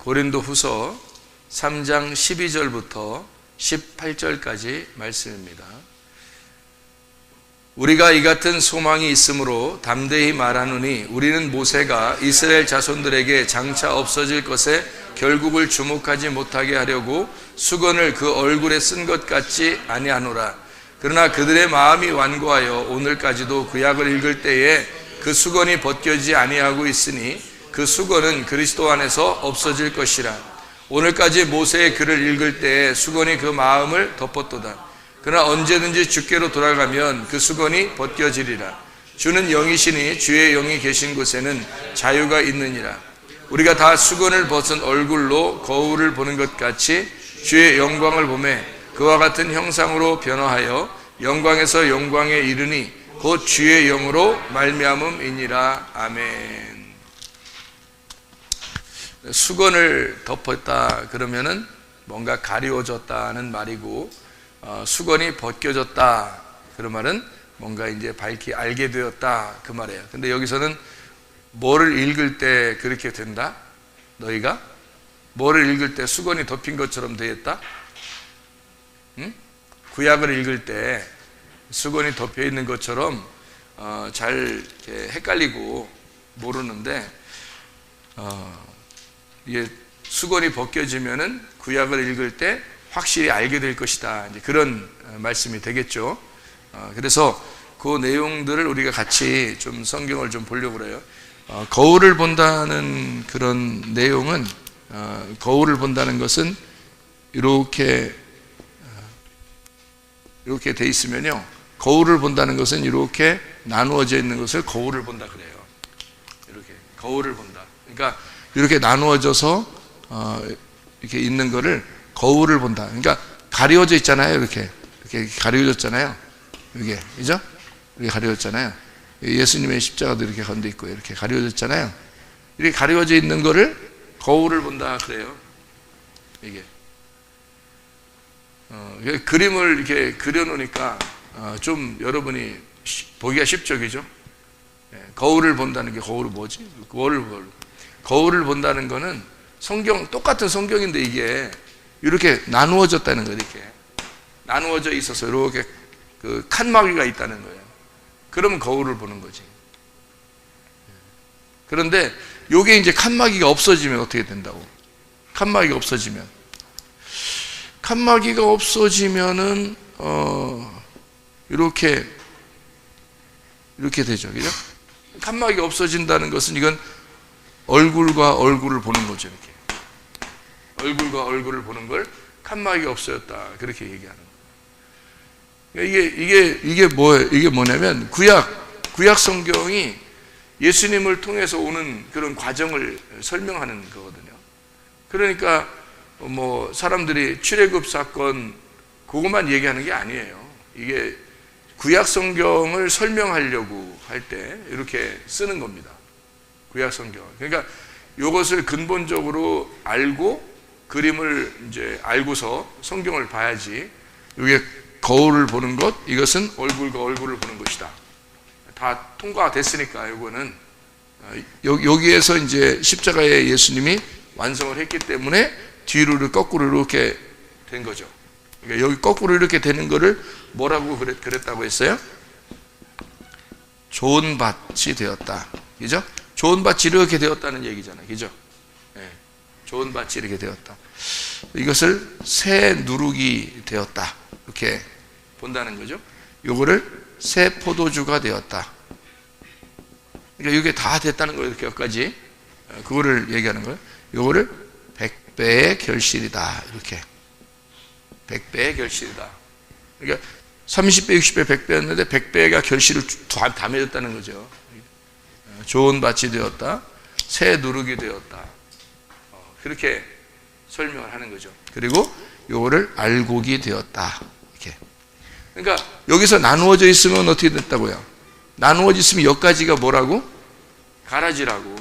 고린도후서 3장 12절부터 18절까지 말씀입니다. 우리가 이 같은 소망이 있으므로 담대히 말하노니 우리는 모세가 이스라엘 자손들에게 장차 없어질 것에 결국을 주목하지 못하게 하려고 수건을 그 얼굴에 쓴 것 같지 아니하노라. 그러나 그들의 마음이 완고하여 오늘까지도 구약을 읽을 때에 그 수건이 벗겨지지 아니하고 있으니 그 수건은 그리스도 안에서 없어질 것이라. 오늘까지 모세의 글을 읽을 때에 수건이 그 마음을 덮었도다. 그러나 언제든지 주께로 돌아가면 그 수건이 벗겨지리라. 주는 영이시니 주의 영이 계신 곳에는 자유가 있느니라. 우리가 다 수건을 벗은 얼굴로 거울을 보는 것 같이 주의 영광을 보매 그와 같은 형상으로 변화하여 영광에서 영광에 이르니 곧 주의 영으로 말미암음이니라. 아멘. 수건을 덮었다 그러면은 뭔가 가리워졌다는 말이고, 수건이 벗겨졌다 그런 말은 뭔가 이제 밝히 알게 되었다 그 말이에요. 근데 여기서는 뭐를 읽을 때 그렇게 된다? 너희가 뭐를 읽을 때 수건이 덮인 것처럼 되었다? 응? 구약을 읽을 때 수건이 덮여 있는 것처럼 잘 이렇게 헷갈리고 모르는데, 이게 수건이 벗겨지면은 구약을 읽을 때 확실히 알게 될 것이다, 이제 그런 말씀이 되겠죠. 그래서 그 내용들을 우리가 같이 좀 성경을 좀 보려고 그래요. 거울을 본다는 그런 내용은, 거울을 본다는 것은 이렇게 돼 있으면요, 거울을 본다는 것은 이렇게 나누어져 있는 것을 거울을 본다 그래요. 이렇게 거울을 본다. 그러니까 이렇게 나누어져서 이렇게 있는 거를 거울을 본다. 그러니까 가려져 있잖아요. 이렇게 가려졌잖아요. 이게, 그죠? 이렇게 가려졌잖아요. 예수님의 십자가도 이렇게 건져 있고 이렇게 가려졌잖아요. 이렇게 가려져 있는 거를 거울을 본다 그래요. 이게 그림을 이렇게 그려놓으니까 좀 여러분이 보기가 쉽죠, 그죠? 거울을 본다는 게 거울은 뭐지? 거울을 본다는 거는 성경, 똑같은 성경인데 이게 이렇게 나누어졌다는 거예요. 이렇게 나누어져 있어서 이렇게 그 칸막이가 있다는 거예요. 그러면 거울을 보는 거지. 그런데 요게 이제 칸막이가 없어지면 어떻게 된다고? 칸막이가 없어지면은 이렇게 되죠, 그죠? 칸막이가 없어진다는 것은 이건 얼굴과 얼굴을 보는 거죠. 이렇게 얼굴과 얼굴을 보는 걸 칸막이가 없어졌다 그렇게 얘기하는 거예요. 이게 뭐예요? 이게 뭐냐면 구약 성경이 예수님을 통해서 오는 그런 과정을 설명하는 거거든요. 그러니까 뭐 사람들이 출애굽 사건 그것만 얘기하는 게 아니에요. 이게 구약 성경을 설명하려고 할 때 이렇게 쓰는 겁니다. 구약 성경. 그러니까 이것을 근본적으로 알고 그림을 이제 알고서 성경을 봐야지. 이게 거울을 보는 것, 이것은 얼굴과 얼굴을 보는 것이다. 다 통과됐으니까 이거는 여기에서 이제 십자가에 예수님이 완성을 했기 때문에 뒤로 거꾸로 이렇게 된 거죠. 그러니까 여기 거꾸로 이렇게 되는 거를 뭐라고 그랬다고 했어요? 좋은 밭이 되었다. 그죠? 좋은 밭이 이렇게 되었다는 얘기잖아요. 그죠? 네. 좋은 밭이 이렇게 되었다. 이것을 새 누룩이 되었다. 이렇게 본다는 거죠. 요거를 새 포도주가 되었다. 그러니까 이게 다 됐다는 거예요. 이렇게 여기까지. 그거를 얘기하는 거예요. 요거를 100배의 결실이다. 이렇게. 100배의 결실이다. 그러니까 30배, 60배, 100배였는데 100배가 결실을 다 맺었다는 거죠. 좋은 밭이 되었다. 새 누룩이 되었다. 그렇게 설명을 하는 거죠. 그리고 요거를 알곡이 되었다. 이렇게. 그러니까 여기서 나누어져 있으면 어떻게 됐다고요? 나누어져 있으면 여기까지가 뭐라고? 가라지라고.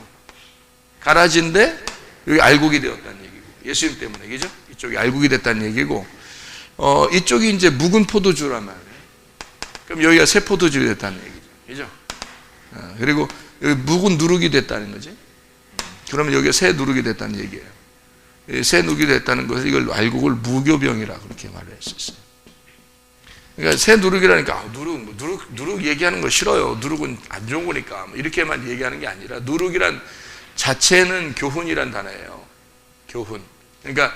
가라지인데 여기 알곡이 되었다는 얘기고. 예수님 때문에, 그죠? 이쪽이 알곡이 됐다는 얘기고, 이쪽이 이제 묵은 포도주란 말이에요. 그럼 여기가 새 포도주가 됐다는 얘기죠. 그죠? 그리고 여기 묵은 누룩이 됐다는 거지. 그러면 여기가 새 누룩이 됐다는 얘기예요. 새 누룩이 됐다는 것을 이걸 알고 그걸 무교병이라 그렇게 말을 했었어요. 그러니까 새 누룩이라니까 누룩 얘기하는 거 싫어요. 누룩은 안 좋은 거니까 이렇게만 얘기하는 게 아니라 누룩이란 자체는 교훈이란 단어예요. 교훈. 그러니까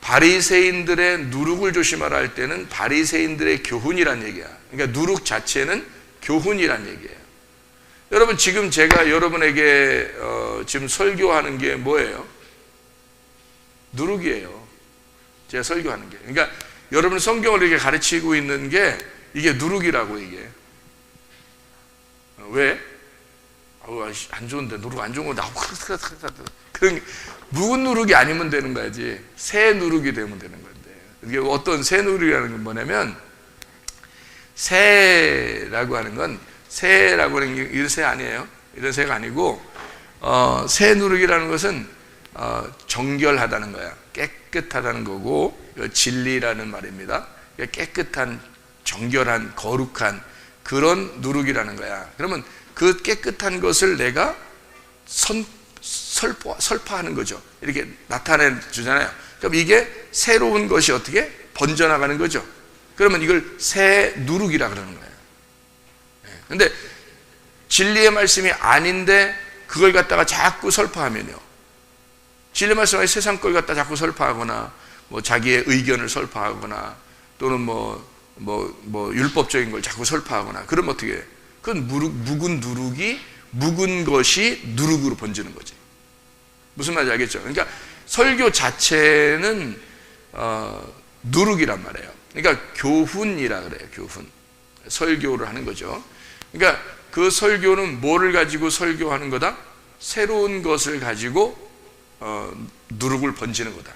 바리새인들의 누룩을 조심하라 할 때는 바리새인들의 교훈이란 얘기야. 그러니까 누룩 자체는 교훈이란 얘기예요. 여러분 지금 제가 여러분에게 지금 설교하는 게 뭐예요? 누룩이에요. 제가 설교하는 게. 그러니까 여러분 성경을 이렇게 가르치고 있는 게 이게 누룩이라고 이게. 왜? 안 좋은데 누룩 안 좋은 거 나오고 그런 묵은 누룩이 아니면 되는 거지. 새 누룩이 되면 되는 건데. 이게 어떤 새 누룩이라는 건 뭐냐면 새라고 하는 건 새라고 하는 게 이런 새 아니에요. 이런 새가 아니고 새 누룩이라는 것은 정결하다는 거야. 깨끗하다는 거고 진리라는 말입니다. 깨끗한 정결한 거룩한 그런 누룩이라는 거야. 그러면 그 깨끗한 것을 내가 설파하는 거죠. 이렇게 나타내 주잖아요. 그럼 이게 새로운 것이 어떻게 번져나가는 거죠. 그러면 이걸 새 누룩이라 그러는 거예요. 근데 진리의 말씀이 아닌데 그걸 갖다가 자꾸 설파하면요. 진리의 말씀이 세상 걸 갖다 자꾸 설파하거나 뭐 자기의 의견을 설파하거나 또는 뭐 율법적인 걸 자꾸 설파하거나 그러면 어떻게 해요? 그건 묵은 누룩이 묵은 것이 누룩으로 번지는 거지. 무슨 말인지 알겠죠? 그러니까 설교 자체는 누룩이란 말이에요. 그러니까 교훈이라 그래요. 교훈. 설교를 하는 거죠. 그러니까 그 설교는 뭐를 가지고 설교하는 거다? 새로운 것을 가지고 누룩을 번지는 거다.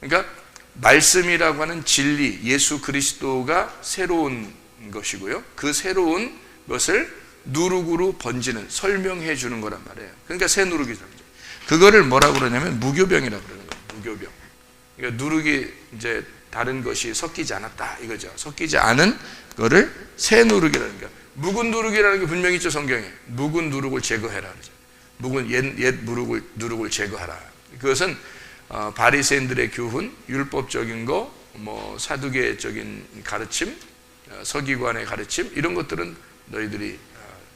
그러니까 말씀이라고 하는 진리, 예수 그리스도가 새로운 것이고요. 그 새로운 것을 누룩으로 번지는, 설명해 주는 거란 말이에요. 그러니까 새 누룩이죠. 그거를 뭐라고 그러냐면 무교병이라고 그러는 거예요. 무교병. 그러니까 누룩이 이제 다른 것이 섞이지 않았다 이거죠. 섞이지 않은 거를 새 누룩이라는 거예요. 묵은 누룩이라는 게 분명히 있죠. 성경에. 묵은 누룩을 제거해라 그러죠. 묵은 옛 누룩을 제거하라. 그것은 바리새인들의 교훈, 율법적인 거, 뭐 사두개적인 가르침, 서기관의 가르침 이런 것들은 너희들이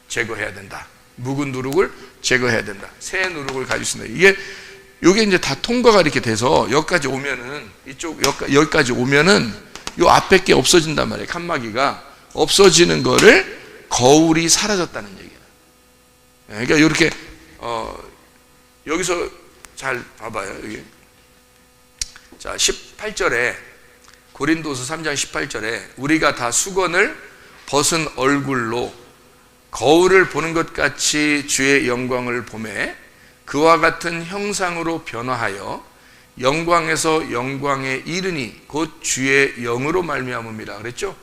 제거해야 된다. 묵은 누룩을 제거해야 된다. 새 누룩을 가지고 있습니다. 이게 이제 다 통과가 이렇게 돼서 여기까지 오면은 여기까지 오면은 요 앞에 게 없어진단 말이에요. 칸막이가 없어지는 거를 거울이 사라졌다는 얘기예요. 그러니까 이렇게 여기서 잘 봐봐요. 여기. 자, 18절에 고린도서 3장 18절에 우리가 다 수건을 벗은 얼굴로 거울을 보는 것 같이 주의 영광을 보매 그와 같은 형상으로 변화하여 영광에서 영광에 이르니 곧 주의 영으로 말미암음이라 그랬죠.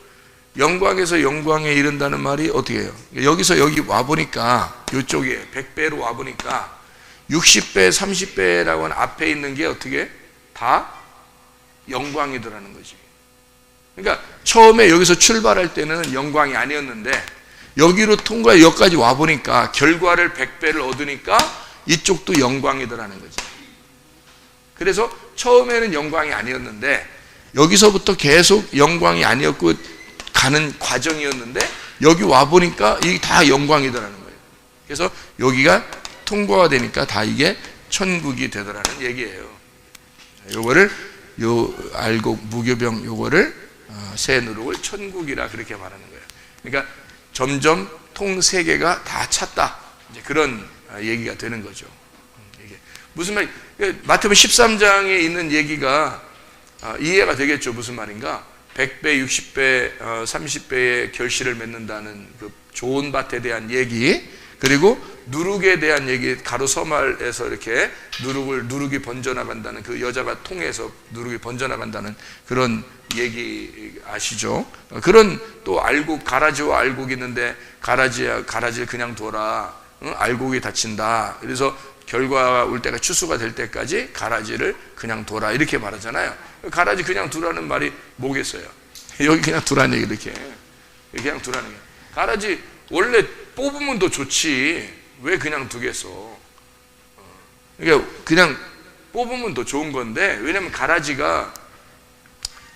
영광에서 영광에 이른다는 말이 어떻게 해요? 여기서 여기 와보니까 이쪽에 100배로 와보니까 60배, 30배라고 하는 앞에 있는 게 어떻게 다 영광이더라는 거지. 그러니까 처음에 여기서 출발할 때는 영광이 아니었는데 여기로 통과해 여기까지 와보니까 결과를 100배를 얻으니까 이쪽도 영광이더라는 거지. 그래서 처음에는 영광이 아니었는데 여기서부터 계속 영광이 아니었고 가는 과정이었는데 여기 와보니까 이게 다 영광이더라는 거예요. 그래서 여기가 통과가 되니까 다 이게 천국이 되더라는 얘기예요. 요거를 알고 무교병 요거를 새 누룩을 천국이라 그렇게 말하는 거예요. 그러니까 점점 통 세 개가 다 찼다. 이제 그런 얘기가 되는 거죠. 이게 무슨 말? 마태복음 13장에 있는 얘기가 이해가 되겠죠. 무슨 말인가? 100배, 60배, 30배의 결실을 맺는다는 그 좋은 밭에 대한 얘기, 그리고 누룩에 대한 얘기, 가로 서말에서 이렇게 누룩이 번져나간다는 그 여자가 통해서 누룩이 번져나간다는 그런 얘기 아시죠? 그런 또 가라지와 알곡이 있는데 가라지를 그냥 둬라. 알곡이 다친다. 그래서 결과가 올 때가 추수가 될 때까지 가라지를 그냥 둬라. 이렇게 말하잖아요. 가라지 그냥 두라는 말이 뭐겠어요? 여기 그냥 두라는 얘기 이렇게. 그냥 두라는 게. 가라지 원래 뽑으면 더 좋지. 왜 그냥 두겠어? 그러니까 그냥 뽑으면 더 좋은 건데, 왜냐면 가라지가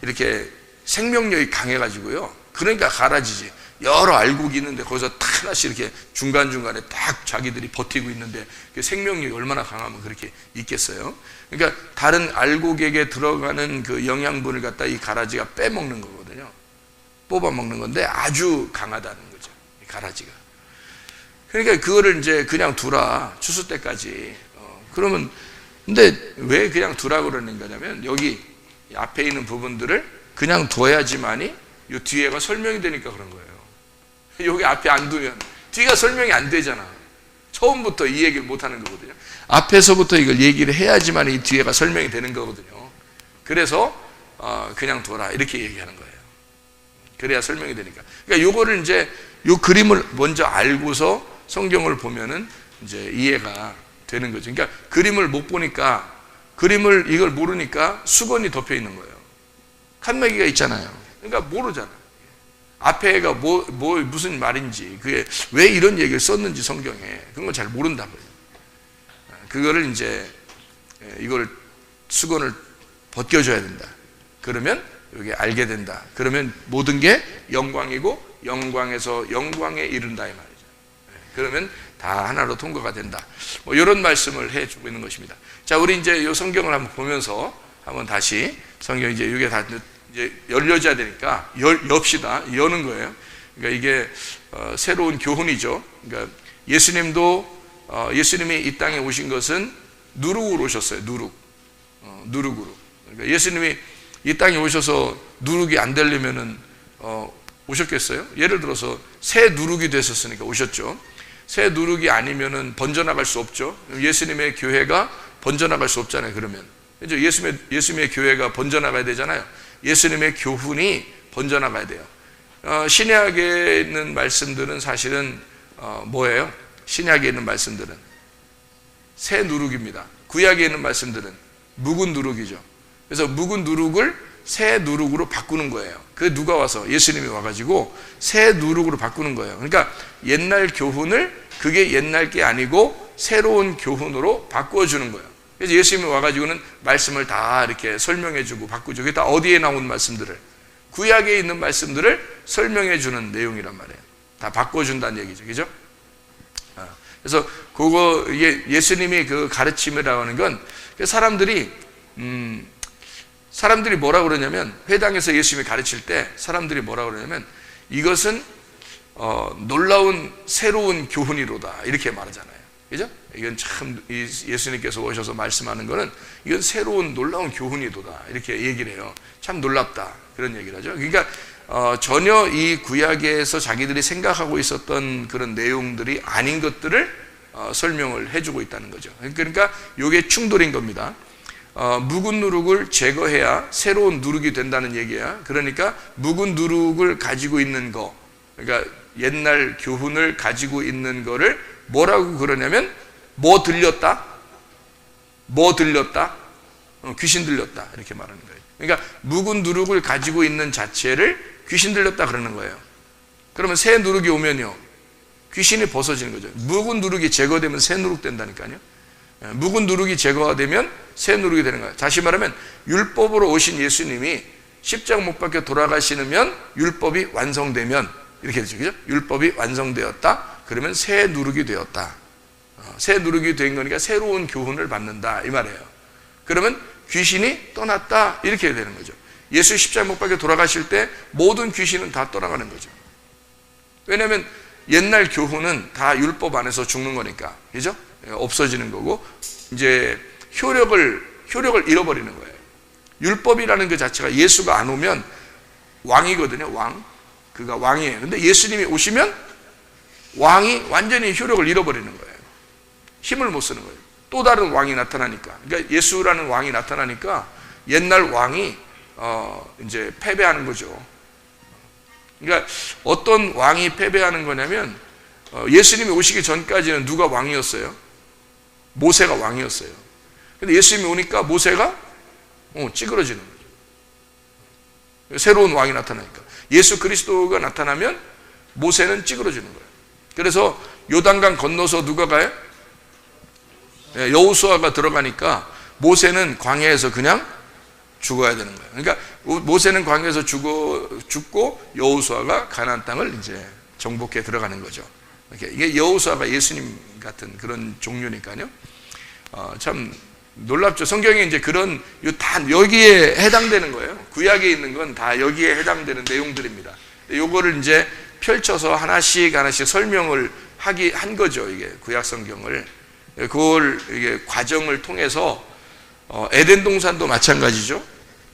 이렇게 생명력이 강해가지고요. 그러니까 가라지지. 여러 알곡이 있는데 거기서 딱 하나씩 이렇게 중간중간에 딱 자기들이 버티고 있는데 그 생명력이 얼마나 강하면 그렇게 있겠어요. 그러니까 다른 알곡에게 들어가는 그 영양분을 갖다 이 가라지가 빼먹는 거거든요. 뽑아먹는 건데 아주 강하다는 거죠, 이 가라지가. 그러니까 그거를 이제 그냥 두라, 추수 때까지. 그러면 근데 왜 그냥 두라 그러는 거냐면, 여기 앞에 있는 부분들을 그냥 둬야지만이 이 뒤에가 설명이 되니까 그런 거예요. 여기 앞에 안 두면 뒤가 설명이 안 되잖아. 처음부터 이 얘기를 못 하는 거거든요. 앞에서부터 이걸 얘기를 해야지만 이 뒤에가 설명이 되는 거거든요. 그래서 그냥 둬라 이렇게 얘기하는 거예요. 그래야 설명이 되니까. 그러니까 요거를 이제 요 그림을 먼저 알고서 성경을 보면은 이제 이해가 되는 거죠. 그러니까 그림을 못 보니까, 그림을 이걸 모르니까 수건이 덮여 있는 거예요. 칸막이가 있잖아요. 그러니까 모르잖아. 앞에가 무슨 말인지, 그게 왜 이런 얘기를 썼는지 성경에, 그런 걸 잘 모른단 말이에요. 그거를 이제 이걸 수건을 벗겨줘야 된다. 그러면 여기 알게 된다. 그러면 모든 게 영광이고 영광에서 영광에 이른다 이 말이죠. 그러면 다 하나로 통과가 된다. 뭐 이런 말씀을 해주고 있는 것입니다. 자, 우리 이제 이 성경을 한번 보면서 한번 다시 성경 이제 이게 다 이제 열려져야 되니까 엽시다. 여는 거예요. 그러니까 이게 새로운 교훈이죠. 그러니까 예수님이 이 땅에 오신 것은 누룩으로 오셨어요. 누룩으로. 그러니까 예수님이 이 땅에 오셔서 누룩이 안 되려면은 오셨겠어요? 예를 들어서 새 누룩이 되셨으니까 오셨죠. 새 누룩이 아니면은 번져나갈 수 없죠. 예수님의 교회가 번져나갈 수 없잖아요. 그러면 이제 예수님의 교회가 번져나가야 되잖아요. 예수님의 교훈이 번져나가야 돼요. 신약에 있는 말씀들은 사실은 뭐예요? 신약에 있는 말씀들은 새 누룩입니다. 구약에 있는 말씀들은 묵은 누룩이죠. 그래서 묵은 누룩을 새 누룩으로 바꾸는 거예요. 그 누가 와서 예수님이 와가지고 새 누룩으로 바꾸는 거예요. 그러니까 옛날 교훈을 그게 옛날 게 아니고 새로운 교훈으로 바꿔주는 거예요. 그래서 예수님이 와가지고는 말씀을 다 이렇게 설명해주고 바꾸죠. 그게 다 어디에 나온 말씀들을, 구약에 있는 말씀들을 설명해주는 내용이란 말이에요. 다 바꿔준다는 얘기죠. 그죠? 그래서 그거 예수님이 그 가르침이라고 하는 건 사람들이 뭐라 그러냐면, 회당에서 예수님이 가르칠 때 사람들이 뭐라 그러냐면 이것은 놀라운 새로운 교훈이로다 이렇게 말하잖아요. 그죠? 이건 참 예수님께서 오셔서 말씀하는 거는 이건 새로운 놀라운 교훈이도다 이렇게 얘기를 해요. 참 놀랍다 그런 얘기를 하죠. 그러니까 전혀 이 구약에서 자기들이 생각하고 있었던 그런 내용들이 아닌 것들을 설명을 해주고 있다는 거죠. 그러니까 이게 충돌인 겁니다. 묵은 누룩을 제거해야 새로운 누룩이 된다는 얘기야. 그러니까 묵은 누룩을 가지고 있는 거, 그러니까 옛날 교훈을 가지고 있는 거를 뭐라고 그러냐면 뭐 들렸다? 귀신 들렸다 이렇게 말하는 거예요. 그러니까 묵은 누룩을 가지고 있는 자체를 귀신 들렸다 그러는 거예요. 그러면 새 누룩이 오면요, 귀신이 벗어지는 거죠. 묵은 누룩이 제거되면 새 누룩 된다니까요. 묵은 누룩이 제거되면 새 누룩이 되는 거예요. 다시 말하면 율법으로 오신 예수님이 십자가 못 박혀 돌아가시면 율법이 완성되면 이렇게 되죠. 그죠? 율법이 완성되었다. 그러면 새 누룩이 되었다. 새 누룩이 된 거니까 새로운 교훈을 받는다 이 말이에요. 그러면 귀신이 떠났다 이렇게 되는 거죠. 예수 십자가 못 박혀 돌아가실 때 모든 귀신은 다 떠나가는 거죠. 왜냐하면 옛날 교훈은 다 율법 안에서 죽는 거니까, 그죠? 없어지는 거고 이제 효력을 잃어버리는 거예요. 율법이라는 그 자체가 예수가 안 오면 왕이거든요. 그가 왕이에요. 근데 예수님이 오시면 왕이 완전히 효력을 잃어버리는 거예요. 힘을 못 쓰는 거예요. 또 다른 왕이 나타나니까. 그러니까 예수라는 왕이 나타나니까 옛날 왕이 이제 패배하는 거죠. 그러니까 어떤 왕이 패배하는 거냐면 예수님이 오시기 전까지는 누가 왕이었어요? 모세가 왕이었어요. 근데 예수님이 오니까 모세가 찌그러지는 거죠. 새로운 왕이 나타나니까. 예수 그리스도가 나타나면 모세는 찌그러지는 거예요. 그래서 요단강 건너서 누가 가요? 여호수아가 들어가니까 모세는 광야에서 그냥 죽어야 되는 거예요. 그러니까 모세는 광야에서 죽고 여호수아가 가나안 땅을 이제 정복해 들어가는 거죠. 이게 여호수아가 예수님 같은 그런 종류니까요. 참 놀랍죠. 성경에 이제 그런 다 여기에 해당되는 거예요. 구약에 있는 건 다 여기에 해당되는 내용들입니다. 요거를 이제 펼쳐서 하나씩 설명을 한 거죠. 이게 구약 성경을. 그걸 이게 과정을 통해서 에덴 동산도 마찬가지죠.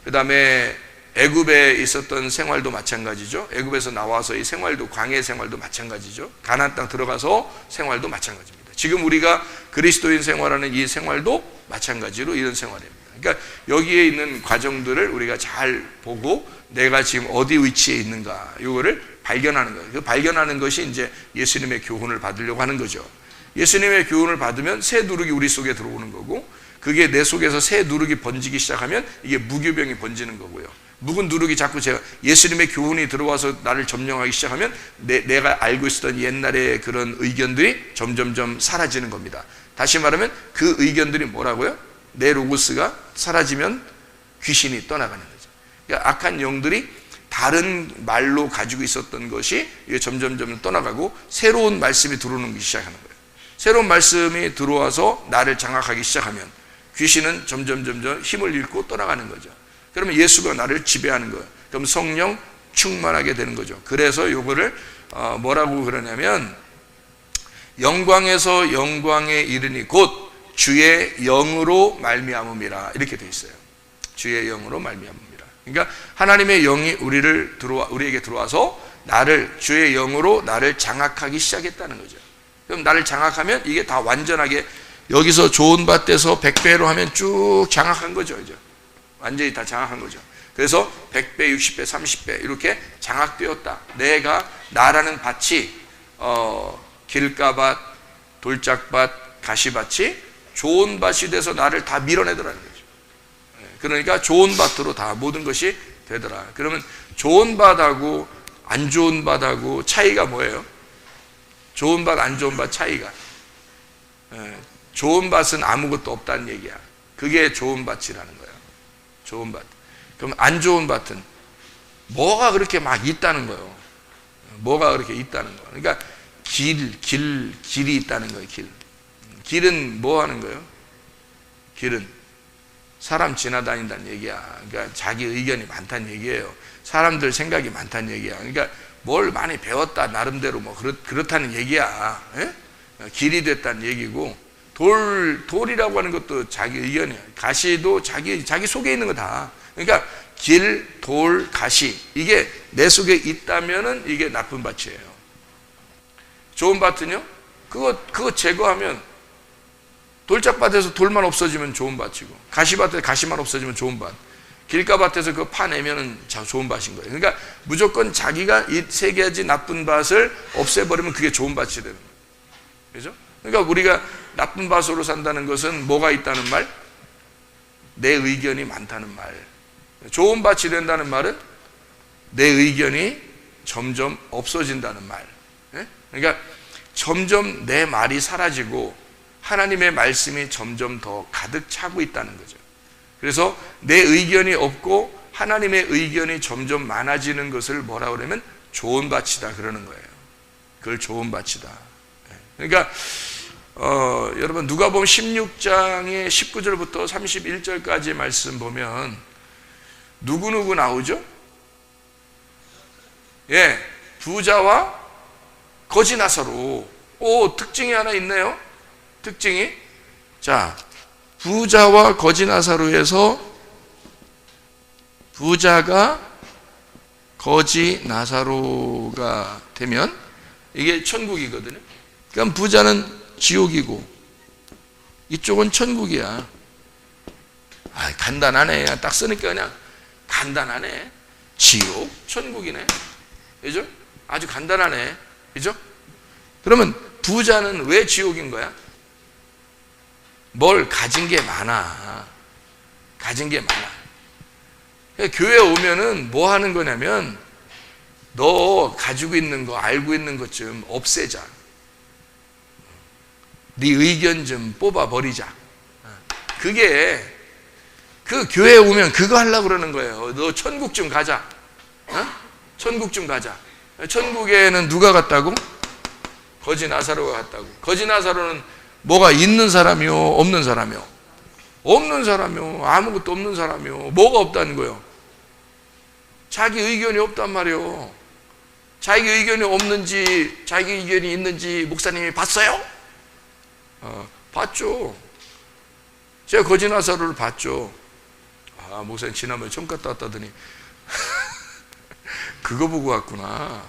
그 다음에 애굽에 있었던 생활도 마찬가지죠. 애굽에서 나와서 이 생활도 광야 생활도 마찬가지죠. 가나안 땅 들어가서 생활도 마찬가지입니다. 지금 우리가 그리스도인 생활하는 이 생활도 마찬가지로 이런 생활입니다. 그러니까 여기에 있는 과정들을 우리가 잘 보고 내가 지금 어디 위치에 있는가 이거를 발견하는 거예요. 그 발견하는 것이 이제 예수님의 교훈을 받으려고 하는 거죠. 예수님의 교훈을 받으면 새 누룩이 우리 속에 들어오는 거고, 그게 내 속에서 새 누룩이 번지기 시작하면 이게 무교병이 번지는 거고요. 묵은 누룩이 자꾸 예수님의 교훈이 들어와서 나를 점령하기 시작하면 내가 알고 있었던 옛날의 그런 의견들이 점점점 사라지는 겁니다. 다시 말하면 그 의견들이 뭐라고요? 내 로고스가 사라지면 귀신이 떠나가는 거죠. 그러니까 악한 영들이 다른 말로 가지고 있었던 것이 점점점 떠나가고 새로운 말씀이 들어오는 시작하는 거예요. 새로운 말씀이 들어와서 나를 장악하기 시작하면 귀신은 점점 힘을 잃고 떠나가는 거죠. 그러면 예수가 나를 지배하는 거예요. 그럼 성령 충만하게 되는 거죠. 그래서 요거를 뭐라고 그러냐면 영광에서 영광에 이르니 곧 주의 영으로 말미암음이라 이렇게 돼 있어요. 주의 영으로 말미암음이라. 그러니까 하나님의 영이 우리에게 들어와서 주의 영으로 나를 장악하기 시작했다는 거죠. 그럼 나를 장악하면 이게 다 완전하게 여기서 좋은 밭에서 100배로 하면 쭉 장악한 거죠. 이제 완전히 다 장악한 거죠. 그래서 100배, 60배, 30배 이렇게 장악되었다. 나라는 밭이 길가밭, 돌짝밭, 가시밭이 좋은 밭이 돼서 나를 다 밀어내더라는 거죠. 그러니까 좋은 밭으로 다 모든 것이 되더라. 그러면 좋은 밭하고 안 좋은 밭하고 차이가 뭐예요? 좋은 밭, 안 좋은 밭 차이가. 좋은 밭은 아무것도 없다는 얘기야. 그게 좋은 밭이라는 거야. 좋은 밭. 그럼 안 좋은 밭은 뭐가 그렇게 막 있다는 거예요. 뭐가 그렇게 있다는 거예요. 그러니까 길이 있다는 거예요. 길은 뭐 하는 거예요? 길은 사람 지나다닌다는 얘기야. 그러니까 자기 의견이 많다는 얘기예요. 사람들 생각이 많다는 얘기야. 그러니까 뭘 많이 배웠다 나름대로 뭐 그렇다는 얘기야. 예? 길이 됐다는 얘기고, 돌이라고 하는 것도 자기 의견이야. 가시도 자기 속에 있는 거다. 그러니까 길, 돌, 가시 이게 내 속에 있다면은 이게 나쁜 밭이에요. 좋은 밭은요? 그거 제거하면 돌짝밭에서 돌만 없어지면 좋은 밭이고, 가시밭에서 가시만 없어지면 좋은 밭, 길가밭에서 그거 파내면은 좋은 밭인 거예요. 그러니까 무조건 자기가 이 세 가지 나쁜 밭을 없애버리면 그게 좋은 밭이 되는 거예요. 그죠? 그러니까 우리가 나쁜 밭으로 산다는 것은 뭐가 있다는 말? 내 의견이 많다는 말. 좋은 밭이 된다는 말은 내 의견이 점점 없어진다는 말. 그러니까 점점 내 말이 사라지고 하나님의 말씀이 점점 더 가득 차고 있다는 거죠. 그래서 내 의견이 없고 하나님의 의견이 점점 많아지는 것을 뭐라 그러면 좋은 밭이다 그러는 거예요. 그걸 좋은 밭이다. 그러니까 여러분 누가복음 16장의 19절부터 31절까지 말씀 보면 누구 나오죠? 예, 부자와 거지 나사로. 특징이 하나 있네요. 특징이, 자, 부자와 거지 나사로에서 부자가 거지 나사로가 되면 이게 천국이거든요. 그럼 부자는 지옥이고 이쪽은 천국이야. 간단하네. 딱 쓰니까 그냥 간단하네. 지옥, 천국이네. 그죠? 아주 간단하네. 그죠? 그러면 부자는 왜 지옥인 거야? 뭘 가진 게 많아. 가진 게 많아. 교회 오면은 뭐 하는 거냐면 너 가지고 있는 거, 알고 있는 것 좀 없애자. 네 의견 좀 뽑아버리자. 그게 그 교회에 오면 그거 하려고 그러는 거예요. 너 천국 좀 가자. 어? 천국 좀 가자. 천국에는 누가 갔다고? 거지 나사로가 갔다고. 거지 나사로는 뭐가 있는 사람이요? 없는 사람이요? 없는 사람이요. 아무것도 없는 사람이요. 뭐가 없다는 거예요? 자기 의견이 없단 말이에요. 자기 의견이 없는지 자기 의견이 있는지 목사님이 봤어요? 봤죠. 제가 거지 나사로를 봤죠. 목사님 지난번에 천 갔다 왔다더니 그거 보고 왔구나.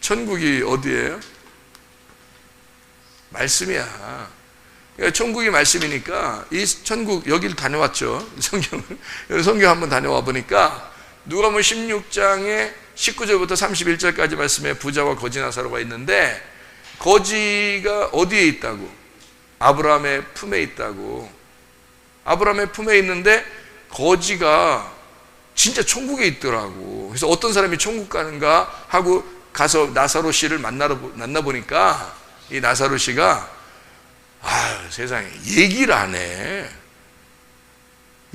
천국이 어디예요? 말씀이야. 그러니까 천국이 말씀이니까 이 천국 여기를 다녀왔죠. 성경 한번 다녀와 보니까 누가복음 16장에 19절부터 31절까지 말씀에 부자와 거지 나사로가 있는데 거지가 어디에 있다고? 아브라함의 품에 있다고. 아브라함의 품에 있는데 거지가 진짜 천국에 있더라고. 그래서 어떤 사람이 천국 가는가 하고 가서 나사로 씨를 만나 보니까 이 나사로 씨가 세상에 얘기를 안 해.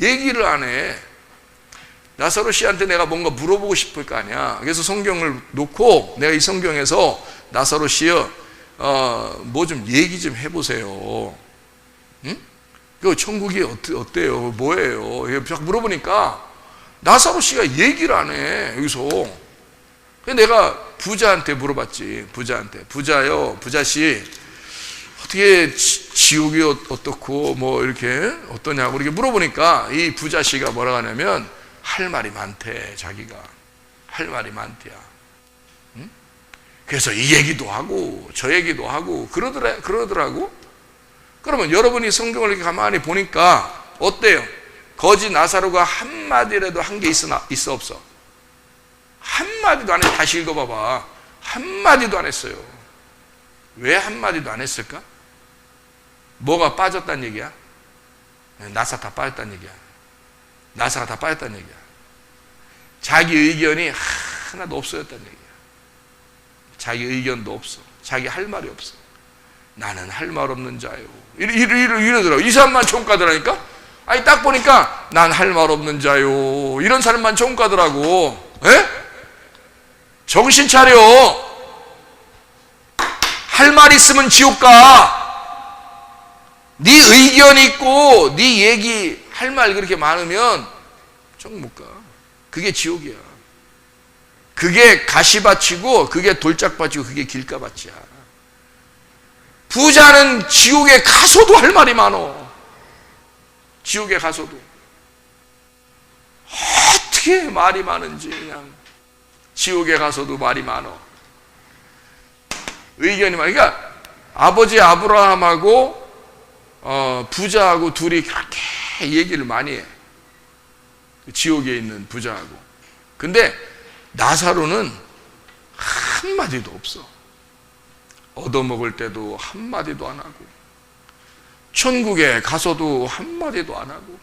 얘기를 안 해. 나사로 씨한테 내가 뭔가 물어보고 싶을 거 아니야. 그래서 성경을 놓고 내가 이 성경에서 나사로 씨요, 뭐 좀 얘기 좀 해보세요. 응? 그 천국이 어때요? 뭐예요? 자꾸 물어보니까 나사로 씨가 얘기를 안 해. 여기서. 그래서 내가 부자한테 물어봤지. 부자요, 부자씨 어떻게 지옥이 어떻고 뭐 이렇게 어떠냐고 이렇게 물어보니까 이 부자씨가 뭐라고 하냐면 할 말이 많대. 자기가 할 말이 많대야. 응? 그래서 이 얘기도 하고 저 얘기도 하고 그러더라고. 그러면 여러분이 성경을 이렇게 가만히 보니까 어때요? 거지 나사로가 한마디라도 한 게 있어 없어? 한마디도 안 해. 다시 읽어봐봐. 한마디도 안 했어요. 왜 한마디도 안 했을까? 뭐가 빠졌단 얘기야? 나사 다 빠졌단 얘기야. 나사가 다 빠졌단 얘기야. 자기 의견이 하나도 없어졌단 얘기야. 자기 의견도 없어. 자기 할 말이 없어. 나는 할 말 없는 자요. 이러더라고. 이 사람만 천국 가더라니까? 아니, 딱 보니까 난 할 말 없는 자요. 이런 사람만 천국 가더라고. 에? 정신 차려. 할 말 있으면 지옥 가. 네 의견 있고 네 얘기 할 말 그렇게 많으면 천국 못 가. 그게 지옥이야. 그게 가시밭이고 그게 돌짝밭이고 그게 길가밭이야. 부자는 지옥에 가서도 할 말이 많어. 지옥에 가서도 어떻게 말이 많은지 그냥 지옥에 가서도 말이 많어. 의견이 많아. 그러니까 아버지 아브라함하고 부자하고 둘이 그렇게 얘기를 많이 해. 지옥에 있는 부자하고. 근데 나사로는 한마디도 없어. 얻어먹을 때도 한마디도 안 하고 천국에 가서도 한마디도 안 하고.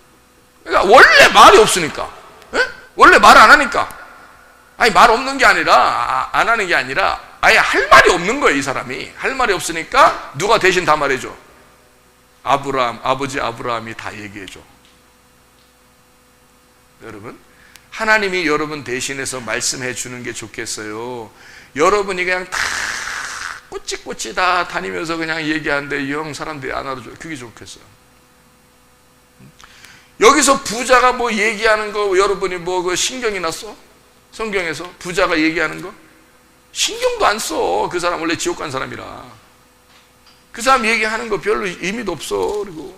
그러니까 원래 말이 없으니까. 에? 원래 말 안 하니까. 아니, 말 없는 게 아니라 안 하는 게 아니라 아예 할 말이 없는 거예요. 이 사람이 할 말이 없으니까 누가 대신 다 말해줘? 아버지 아브라함이 다 얘기해줘. 여러분, 하나님이 여러분 대신해서 말씀해 주는 게 좋겠어요? 여러분이 그냥 다 꼬치꼬치 다 다니면서 그냥 얘기하는데 영 사람들이 안 알아줘요. 그게 좋겠어요? 여기서 부자가 뭐 얘기하는 거 여러분이 뭐 그 신경이 났어? 성경에서 부자가 얘기하는 거? 신경도 안 써. 그 사람 원래 지옥 간 사람이라. 그 사람 얘기하는 거 별로 의미도 없어. 그리고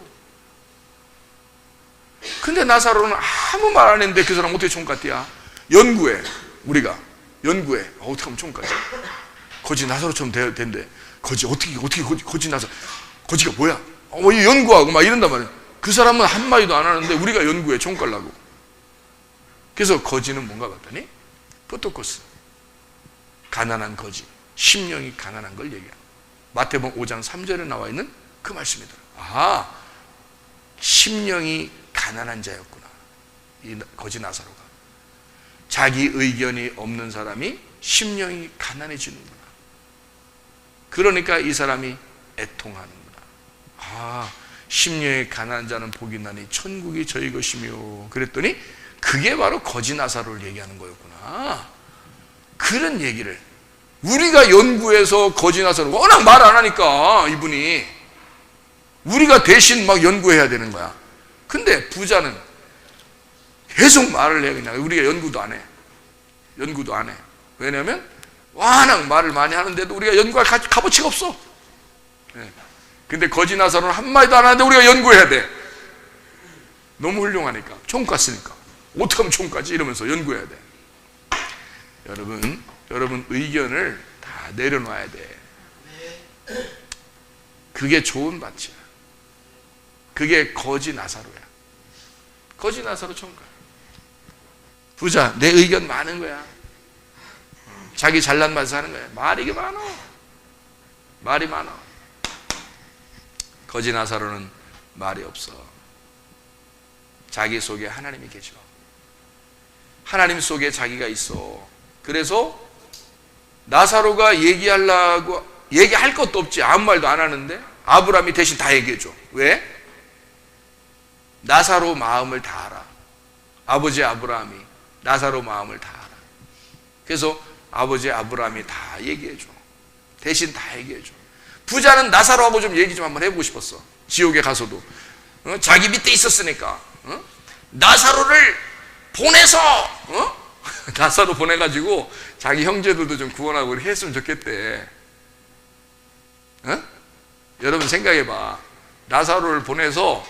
근데 나사로는 아무 말 안 했는데 그 사람 어떻게 천국 갔대야? 연구해. 우리가 연구해. 어떻게 하면 천국 가지? 거지 나사로처럼 된대. 어떻게 거지 나사로? 거지가 뭐야? 연구하고 막 이런단 말이야. 그 사람은 한마디도 안 하는데 우리가 연구해. 천국 가려고. 그래서 거지는 뭔가 봤더니 포토코스. 가난한 거지. 심령이 가난한 걸 얘기합니다. 마태복음 5장 3절에 나와 있는 그 말씀이다. 심령이 가난한 자였구나. 이 거지 나사로가. 자기 의견이 없는 사람이 심령이 가난해지는구나. 그러니까 이 사람이 애통하는구나. 심령에 가난한 자는 복이 나니 천국이 저희 것이며. 그랬더니 그게 바로 거지 나사로를 얘기하는 거였구나. 그런 얘기를 우리가 연구해서 거지 나사로 워낙 말 안 하니까 이분이 우리가 대신 막 연구해야 되는 거야. 근데 부자는 계속 말을 해. 그냥 우리가 연구도 안 해. 연구도 안 해. 왜냐하면 워낙 말을 많이 하는데도 우리가 연구할 값어치가 없어. 근데 거지 나사로는 한마디도 안 하는데 우리가 연구해야 돼. 너무 훌륭하니까. 총가스니까. 어떻게 하면 총가지? 이러면서 연구해야 돼. 여러분 의견을 다 내려놔야 돼. 그게 좋은 밭이야. 그게 거지 나사로야. 거지 나사로 총가. 부자, 내 의견 많은 거야. 자기 잘난 맛을 하는 거야. 말이 이게 많아. 말이 많아. 거지 나사로는 말이 없어. 자기 속에 하나님이 계셔. 하나님 속에 자기가 있어. 그래서 나사로가 얘기할 것도 없지. 아무 말도 안 하는데 아브라함이 대신 다 얘기해줘. 왜? 나사로 마음을 다 알아. 아버지 아브라함이 나사로 마음을 다 알아. 그래서 아버지 아브라함이 다 얘기해줘. 대신 다 얘기해줘. 부자는 나사로하고 좀 얘기 좀 한번 해보고 싶었어. 지옥에 가서도 자기 밑에 있었으니까 나사로를 보내서 나사로 보내가지고 자기 형제들도 좀 구원하고 했으면 좋겠대. 여러분 생각해봐. 나사로를 보내서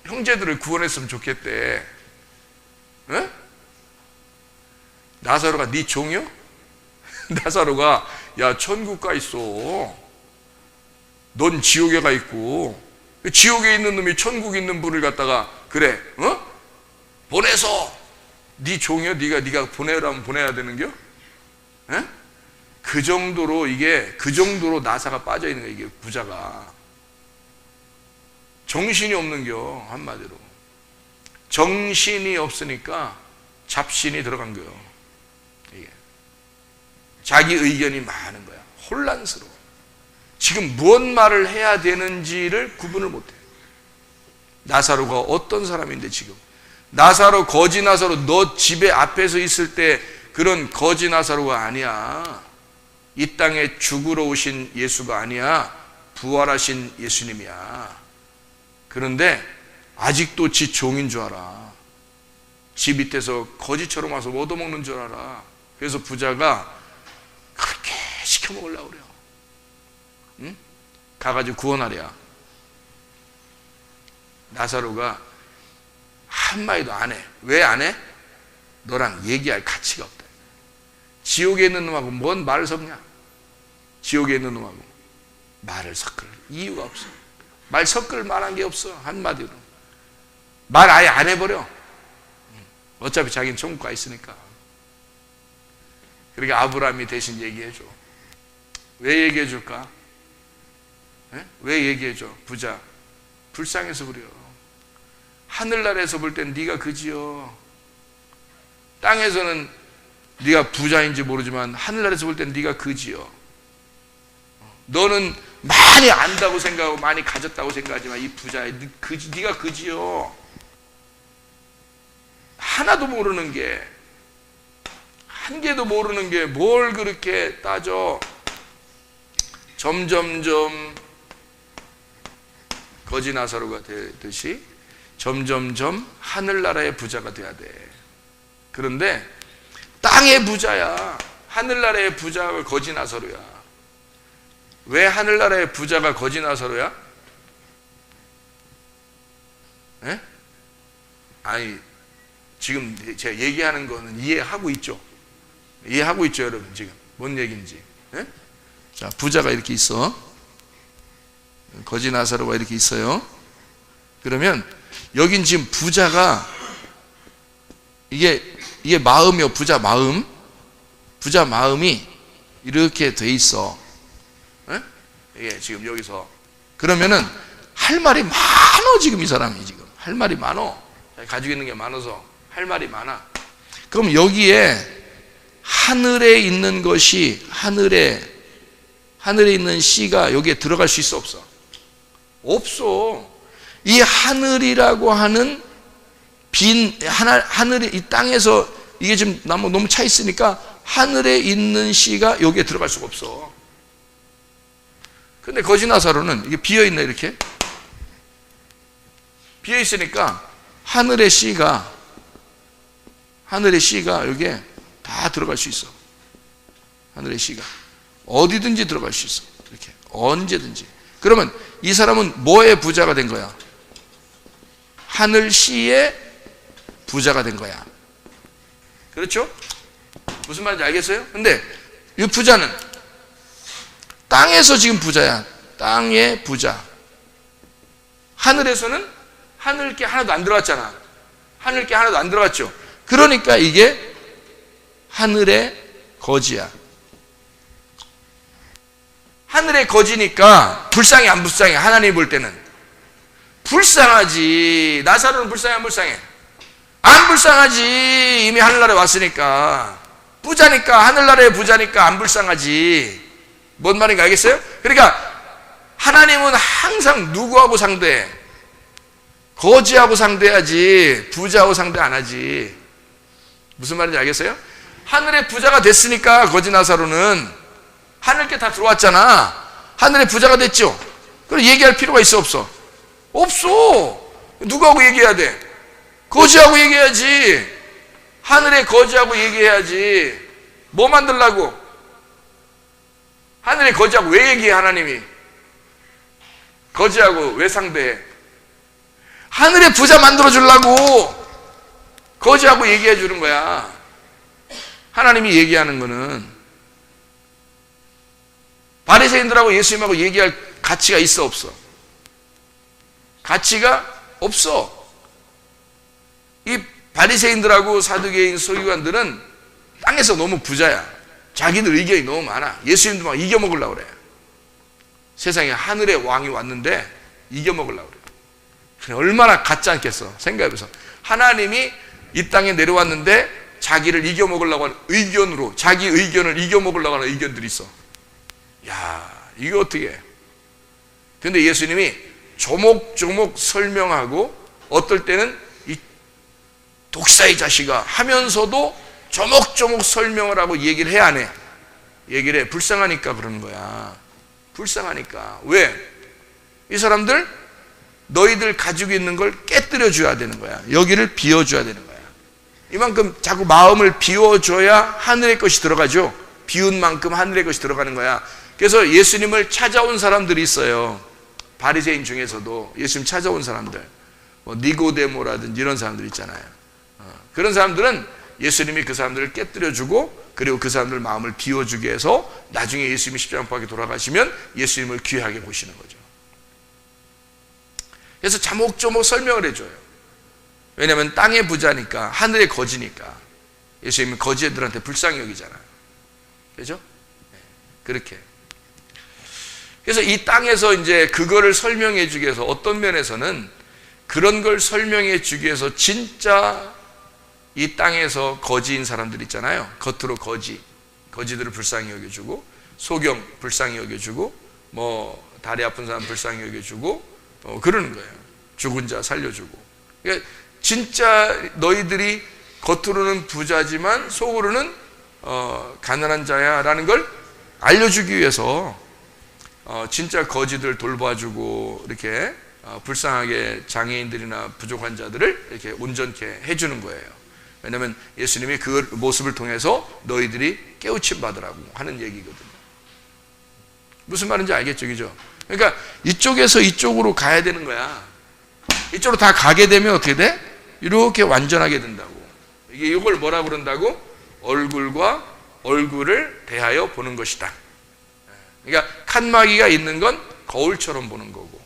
형제들을 구원했으면 좋겠대. 나사로가 네 종이요? 나사로가 야 천국 가 있어. 넌 지옥에 가 있고 지옥에 있는 놈이 천국에 있는 분을 갖다가 그래 보내서 네 종이요? 네가 보내라면 보내야 되는겨? 그 정도로 나사가 빠져 있는 거야. 이게 부자가 정신이 없는겨. 한마디로 정신이 없으니까 잡신이 들어간 거요. 이게 자기 의견이 많은 거야. 혼란스러워. 지금 무슨 말을 해야 되는지를 구분을 못해. 나사로가 어떤 사람인데 지금 나사로 거지 나사로 너 집에 앞에서 있을 때 그런 거지 나사로가 아니야. 이 땅에 죽으러 오신 예수가 아니야. 부활하신 예수님이야. 그런데 아직도 지 종인 줄 알아. 지 밑에서 거지처럼 와서 얻어먹는 줄 알아. 그래서 부자가 그렇게 시켜먹으려고 그래요. 응? 가가지고 구원하랴. 나사로가 한마디도 안 해. 왜 안 해? 너랑 얘기할 가치가 없다. 지옥에 있는 놈하고 뭔 말을 섞냐? 지옥에 있는 놈하고 말을 섞을 이유가 없어. 말 섞을 만한 게 없어. 한마디로 말 아예 안 해버려. 어차피 자기는 천국 가 있으니까. 그러니까 아브라함이 대신 얘기해줘. 왜 얘기해줄까? 왜 얘기해줘? 부자 불쌍해서 그래요. 하늘나라에서 볼 땐 네가 그지요. 땅에서는 네가 부자인지 모르지만 하늘나라에서 볼 땐 네가 그지요. 너는 많이 안다고 생각하고 많이 가졌다고 생각하지만 이 부자야. 네가 그지요. 하나도 모르는 게, 한 개도 모르는 게 뭘 그렇게 따져. 점점점 거지 나사로가 되듯이 점점점 하늘나라의 부자가 돼야 돼. 그런데 땅의 부자야. 하늘나라의 부자가 거지 나사로야. 왜 하늘나라의 부자가 거지 나사로야? 아니 지금 제가 얘기하는 거는 이해하고 있죠? 이해하고 있죠, 여러분? 지금 뭔 얘기인지. 자, 부자가 이렇게 있어. 거지 나사로가 이렇게 있어요. 그러면 여긴 지금 부자가 이게 마음이요. 부자 마음이 이렇게 돼 있어. 이게 지금 여기서 그러면은 할 말이 많어. 지금 이 사람이 지금 할 말이 많어. 가지고 있는 게 많아서 할 말이 많아. 그럼 여기에 하늘에 있는 것이 하늘에 있는 씨가 여기에 들어갈 수 있어 없어? 없어. 이 하늘이라고 하는 하늘이 이 땅에서 이게 지금 너무 차 있으니까 하늘에 있는 씨가 여기에 들어갈 수가 없어. 근데 거지 나사로는 이게 비어 있네, 이렇게 비어 있으니까 하늘의 씨가 여기에 다 들어갈 수 있어. 하늘의 씨가 어디든지 들어갈 수 있어. 이렇게 언제든지. 그러면 이 사람은 뭐의 부자가 된 거야? 하늘 씨의 부자가 된 거야. 그렇죠? 무슨 말인지 알겠어요? 근데 이 부자는 땅에서 지금 부자야. 땅의 부자. 하늘에서는 하늘 게 하나도 안 들어갔잖아. 하늘 게 하나도 안 들어갔죠. 그러니까 이게 하늘의 거지야. 하늘의 거지니까 불쌍해 안 불쌍해? 하나님이 볼 때는 불쌍하지. 나사로는 불쌍해 안 불쌍해? 안 불쌍하지. 이미 하늘나라에 왔으니까. 부자니까, 하늘나라의 부자니까 안 불쌍하지. 뭔 말인가 알겠어요? 그러니까 하나님은 항상 누구하고 상대해? 거지하고 상대해야지 부자하고 상대 안 하지. 무슨 말인지 알겠어요? 하늘의 부자가 됐으니까 거지 나사로는 하늘께 다 들어왔잖아. 하늘의 부자가 됐죠. 그럼 얘기할 필요가 있어 없어? 없어. 누구하고 얘기해야 돼? 거지하고 얘기해야지. 하늘의 거지하고 얘기해야지. 뭐 만들라고? 하늘의 거지하고 왜 얘기해? 하나님이 거지하고 왜 상대해? 하늘의 부자 만들어 주려고 거지하고 얘기해 주는 거야. 하나님이 얘기하는 거는 바리새인들하고 예수님하고 얘기할 가치가 있어 없어? 가치가 없어. 이 바리새인들하고 사두개인 서기관들은 땅에서 너무 부자야. 자기들 의견이 너무 많아. 예수님도 막 이겨먹으려고 그래. 세상에 하늘의 왕이 왔는데 이겨먹으려고 그래. 얼마나 같지 않겠어. 생각해보세요. 하나님이 이 땅에 내려왔는데 자기를 이겨먹으려고 하는 의견으로, 자기 의견을 이겨먹으려고 하는 의견들이 있어. 야, 이거 어떻게 해? 근데 예수님이 조목조목 설명하고, 어떨 때는 이 독사의 자식아 하면서도 조목조목 설명을 하고 얘기를 해, 안 해? 얘기를 해. 불쌍하니까 그러는 거야. 불쌍하니까. 왜? 이 사람들 너희들 가지고 있는 걸 깨뜨려 줘야 되는 거야. 여기를 비워줘야 되는 거야. 이만큼 자꾸 마음을 비워줘야 하늘의 것이 들어가죠. 비운 만큼 하늘의 것이 들어가는 거야. 그래서 예수님을 찾아온 사람들이 있어요. 바리새인 중에서도 예수님 찾아온 사람들, 뭐 니고데모라든지 이런 사람들 있잖아요. 그런 사람들은 예수님이 그 사람들을 깨뜨려주고, 그리고 그 사람들 마음을 비워주게 해서 나중에 예수님이 십자가 못 박혀 돌아가시면 예수님을 귀하게 보시는 거죠. 그래서 자목조목 설명을 해줘요. 왜냐하면 땅의 부자니까, 하늘의 거지니까. 예수님은 거지들한테 불쌍히 여기잖아요. 그죠? 그렇게. 그래서 이 땅에서 이제 그거를 설명해 주기 위해서, 어떤 면에서는 그런 걸 설명해 주기 위해서 진짜 이 땅에서 거지인 사람들 있잖아요. 겉으로 거지들을 불쌍히 여겨주고, 소경 불쌍히 여겨주고, 뭐 다리 아픈 사람 불쌍히 여겨주고, 그러는 거예요. 죽은 자 살려주고. 그러니까 진짜 너희들이 겉으로는 부자지만 속으로는 가난한 자야라는 걸 알려주기 위해서 진짜 거지들 돌봐주고, 이렇게 불쌍하게 장애인들이나 부족한 자들을 이렇게 온전케 해주는 거예요. 왜냐하면 예수님이 그 모습을 통해서 너희들이 깨우침 받으라고 하는 얘기거든요. 무슨 말인지 알겠죠? 그죠? 그러니까 이쪽에서 이쪽으로 가야 되는 거야. 이쪽으로 다 가게 되면 어떻게 돼? 이렇게 완전하게 된다고. 이게 이걸 뭐라고 그런다고? 얼굴과 얼굴을 대하여 보는 것이다. 그러니까 칸막이가 있는 건 거울처럼 보는 거고.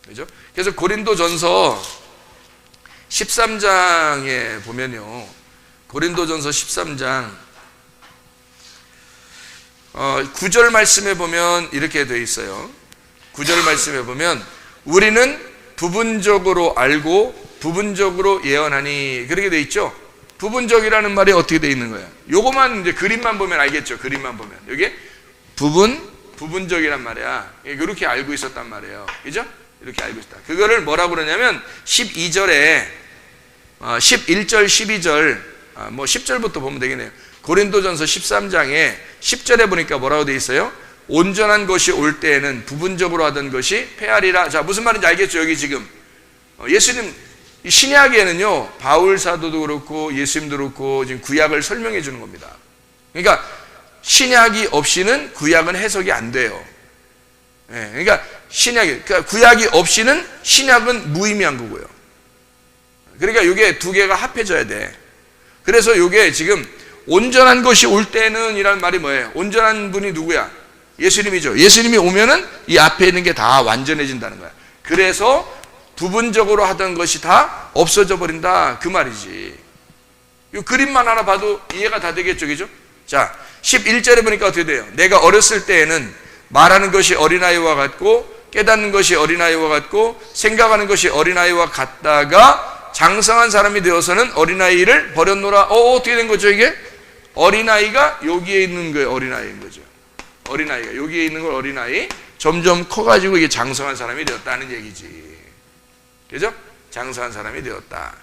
그죠? 그래서 고린도전서 13장에 보면요. 고린도전서 13장 9절 말씀에 보면 이렇게 되어 있어요. 9절 말씀에 보면 우리는 부분적으로 알고 부분적으로 예언하니, 그렇게 되어 있죠. 부분적이라는 말이 어떻게 되어 있는 거예요? 요거만 이제 그림만 보면 알겠죠. 그림만 보면. 여기 부분적이란 말이야. 이렇게 알고 있었단 말이에요. 그죠? 이렇게 알고 있다. 그거를 뭐라고 그러냐면 12절에 11절, 12절, 뭐 10절부터 보면 되겠네요. 고린도전서 13장에 10절에 보니까 뭐라고 돼 있어요? 온전한 것이 올 때에는 부분적으로 하던 것이 패하리라. 자, 무슨 말인지 알겠죠? 여기 지금 예수님 신약에는요, 바울 사도도 그렇고 예수님도 그렇고 지금 구약을 설명해 주는 겁니다. 그러니까 신약이 없이는 구약은 해석이 안 돼요. 그러니까 그러니까 구약이 없이는 신약은 무의미한 거고요. 그러니까 이게 두 개가 합해져야 돼. 그래서 이게 지금 온전한 것이 올 때는 이라는 말이 뭐예요? 온전한 분이 누구야? 예수님이죠. 예수님이 오면은 이 앞에 있는 게 다 완전해진다는 거야. 그래서 부분적으로 하던 것이 다 없어져 버린다, 그 말이지. 이 그림만 하나 봐도 이해가 다 되겠죠, 그죠? 자, 11절에 보니까 어떻게 돼요? 내가 어렸을 때에는 말하는 것이 어린아이와 같고 깨닫는 것이 어린아이와 같고 생각하는 것이 어린아이와 같다가 장성한 사람이 되어서는 어린아이를 버렸노라. 어떻게 된 거죠, 이게? 어린아이가 여기에 있는 거예요. 어린아이인 거죠. 어린아이가 여기에 있는 걸 어린아이, 점점 커가지고 이게 장성한 사람이 되었다는 얘기지. 그죠? 장성한 사람이 되었다.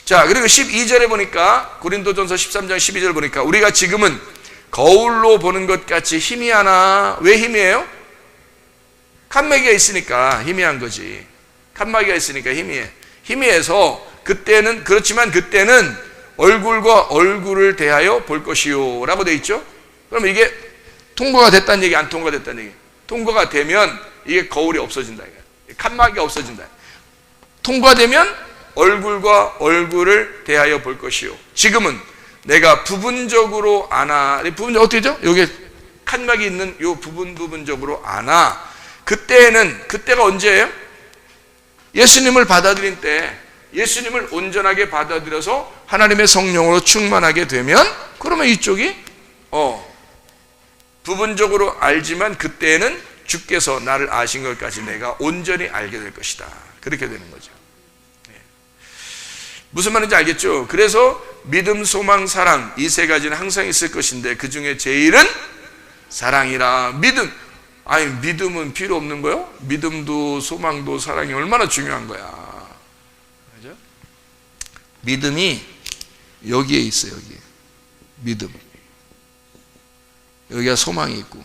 자, 그리고 12절에 보니까 고린도전서 13장 12절 보니까 우리가 지금은 거울로 보는 것 같이 희미하나. 왜 희미해요? 칸막이가 있으니까 희미한 거지. 칸막이가 있으니까 희미해. 희미해서 그때는, 그렇지만 그때는 얼굴과 얼굴을 대하여 볼 것이요 라고 돼 있죠. 그러면 이게 통과가 됐다는 얘기, 안 통과됐다는 얘기? 통과가 되면 이게 거울이 없어진다, 칸막이가 없어진다. 통과되면 얼굴과 얼굴을 대하여 볼 것이요. 지금은 내가 부분적으로 아나. 부분적 어떻게 되죠? 여기 칸막이 있는 요 부분적으로 아나. 그때가 언제예요? 예수님을 받아들인 때, 예수님을 온전하게 받아들여서 하나님의 성령으로 충만하게 되면, 그러면 이쪽이 부분적으로 알지만 그때는 주께서 나를 아신 것까지 내가 온전히 알게 될 것이다. 그렇게 되는 거죠. 무슨 말인지 알겠죠? 그래서 믿음, 소망, 사랑, 이 세 가지는 항상 있을 것인데 그 중에 제일은 사랑이라. 믿음은 필요 없는 거요? 믿음도 소망도 사랑이 얼마나 중요한 거야. 그죠? 믿음이 여기에 있어요. 여기 믿음, 여기가 소망이 있고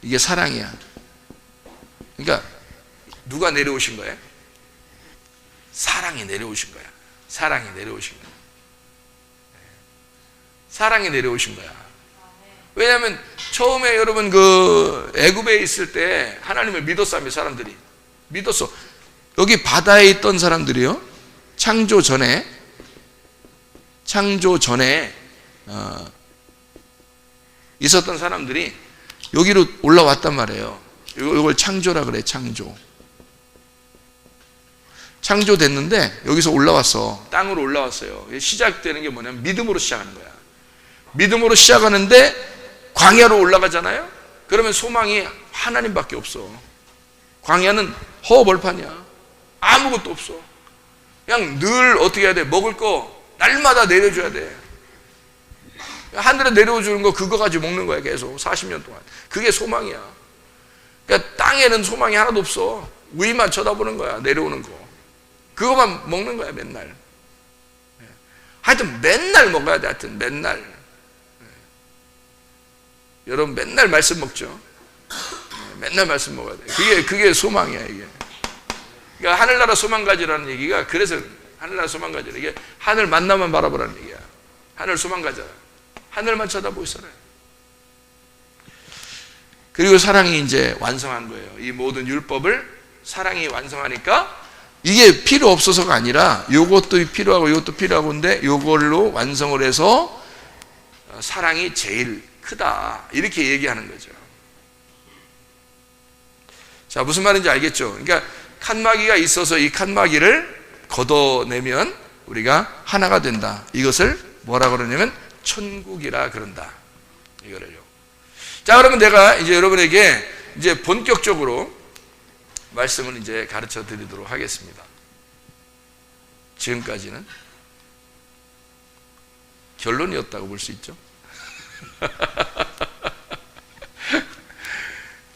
이게 사랑이야. 그러니까 누가 내려오신 거예요? 사랑이 내려오신 거야. 사랑이 내려오신 거야. 사랑이 내려오신 거야. 왜냐하면 처음에 여러분 그 애굽에 있을 때 하나님을 믿었어요. 사람들이 믿었어. 여기 바다에 있던 사람들이요, 창조 전에 있었던 사람들이 여기로 올라왔단 말이에요. 이걸 창조라 그래. 창조됐는데 여기서 올라왔어. 땅으로 올라왔어요. 시작되는 게 뭐냐면 믿음으로 시작하는 거야. 믿음으로 시작하는데 광야로 올라가잖아요. 그러면 소망이 하나님밖에 없어. 광야는 허벌판이야. 아무것도 없어. 그냥 늘 어떻게 해야 돼? 먹을 거 날마다 내려줘야 돼. 하늘에 내려주는 거 그거 가지고 먹는 거야. 계속 40년 동안. 그게 소망이야. 그러니까 땅에는 소망이 하나도 없어. 위만 쳐다보는 거야. 내려오는 거 그거만 먹는 거야. 맨날. 하여튼 맨날 먹어야 돼. 하여튼 맨날. 여러분 맨날 말씀 먹죠. 맨날 말씀 먹어야 돼. 그게 소망이야. 이게. 그러니까 하늘나라 소망 가지라는 얘기가, 그래서 하늘나라 소망 가지라. 이게 하늘 만나만 바라보라는 얘기야. 하늘 소망 가져라. 하늘만 쳐다보고 있어라. 그리고 사랑이 이제 완성한 거예요. 이 모든 율법을 사랑이 완성하니까 이게 필요 없어서가 아니라 요것도 필요하고 요것도 필요하고 인데 요걸로 완성을 해서 사랑이 제일 크다. 이렇게 얘기하는 거죠. 자, 무슨 말인지 알겠죠? 그러니까 칸막이가 있어서 이 칸막이를 걷어내면 우리가 하나가 된다. 이것을 뭐라 그러냐면 천국이라 그런다. 이거를요. 자, 그러면 내가 이제 여러분에게 이제 본격적으로 말씀을 이제 가르쳐 드리도록 하겠습니다. 지금까지는 결론이었다고 볼 수 있죠.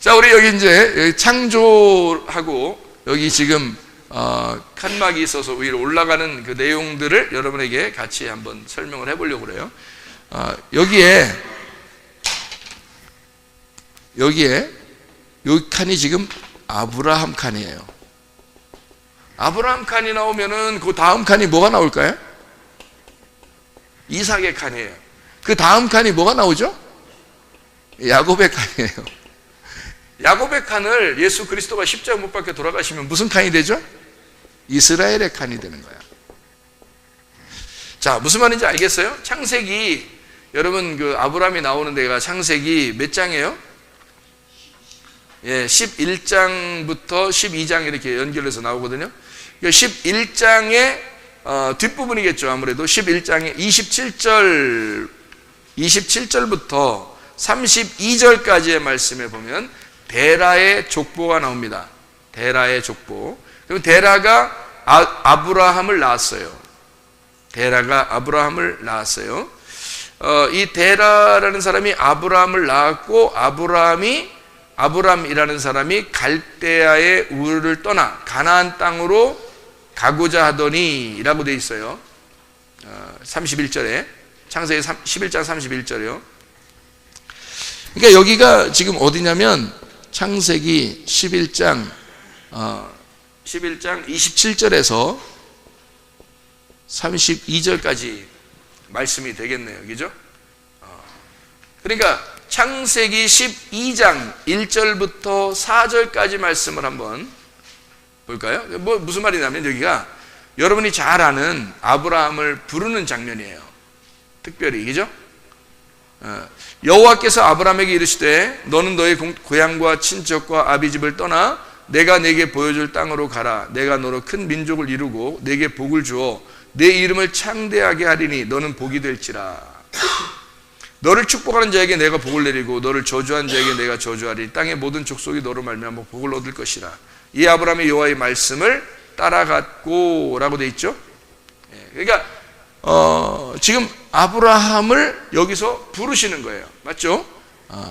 자, 우리 여기 이제 여기 창조하고 여기 지금 칸막이 있어서 위로 올라가는 그 내용들을 여러분에게 같이 한번 설명을 해보려고 그래요. 여기에 이 칸이 지금 아브라함 칸이에요. 아브라함 칸이 나오면은 그 다음 칸이 뭐가 나올까요? 이삭의 칸이에요. 그 다음 칸이 뭐가 나오죠? 야곱의 칸이에요. 야곱의 칸을 예수 그리스도가 십자가 못 박혀 돌아가시면 무슨 칸이 되죠? 이스라엘의 칸이 되는 거야. 자, 무슨 말인지 알겠어요? 창세기, 여러분 그 아브라함이 나오는 데가 창세기 몇 장이에요? 예, 11장부터 12장 이렇게 연결해서 나오거든요. 11장의 뒷부분이겠죠. 아무래도 11장의 27절부터 32절까지의 말씀에 보면 데라의 족보가 나옵니다. 데라의 족보. 그럼 데라가 아브라함을 낳았어요. 데라가 아브라함을 낳았어요. 이 데라라는 사람이 아브라함을 낳았고, 아브람이라는 사람이 갈대아의 우르를 떠나 가나안 땅으로 가고자 하더니 라고 되어 있어요. 31절에, 창세기 11장 31절이요. 그러니까 여기가 지금 어디냐면 창세기 11장 27절에서 32절까지 말씀이 되겠네요. 그죠? 그러니까 창세기 12장 1절부터 4절까지 말씀을 한번 볼까요? 무슨 말이냐면 여기가 여러분이 잘 아는 아브라함을 부르는 장면이에요. 특별히, 그죠? 여호와께서 아브라함에게 이르시되 너는 너의 고향과 친척과 아비집을 떠나 내가 내게 보여줄 땅으로 가라. 내가 너로 큰 민족을 이루고 내게 복을 주어 내 이름을 창대하게 하리니 너는 복이 될지라. 너를 축복하는 자에게 내가 복을 내리고 너를 저주한 자에게 내가 저주하리. 땅의 모든 족속이 너로 말미암아 복을 얻을 것이라. 이 아브라함이 여호와의 말씀을 따라갔고 라고 돼 있죠. 그러니까 지금 아브라함을 여기서 부르시는 거예요. 맞죠?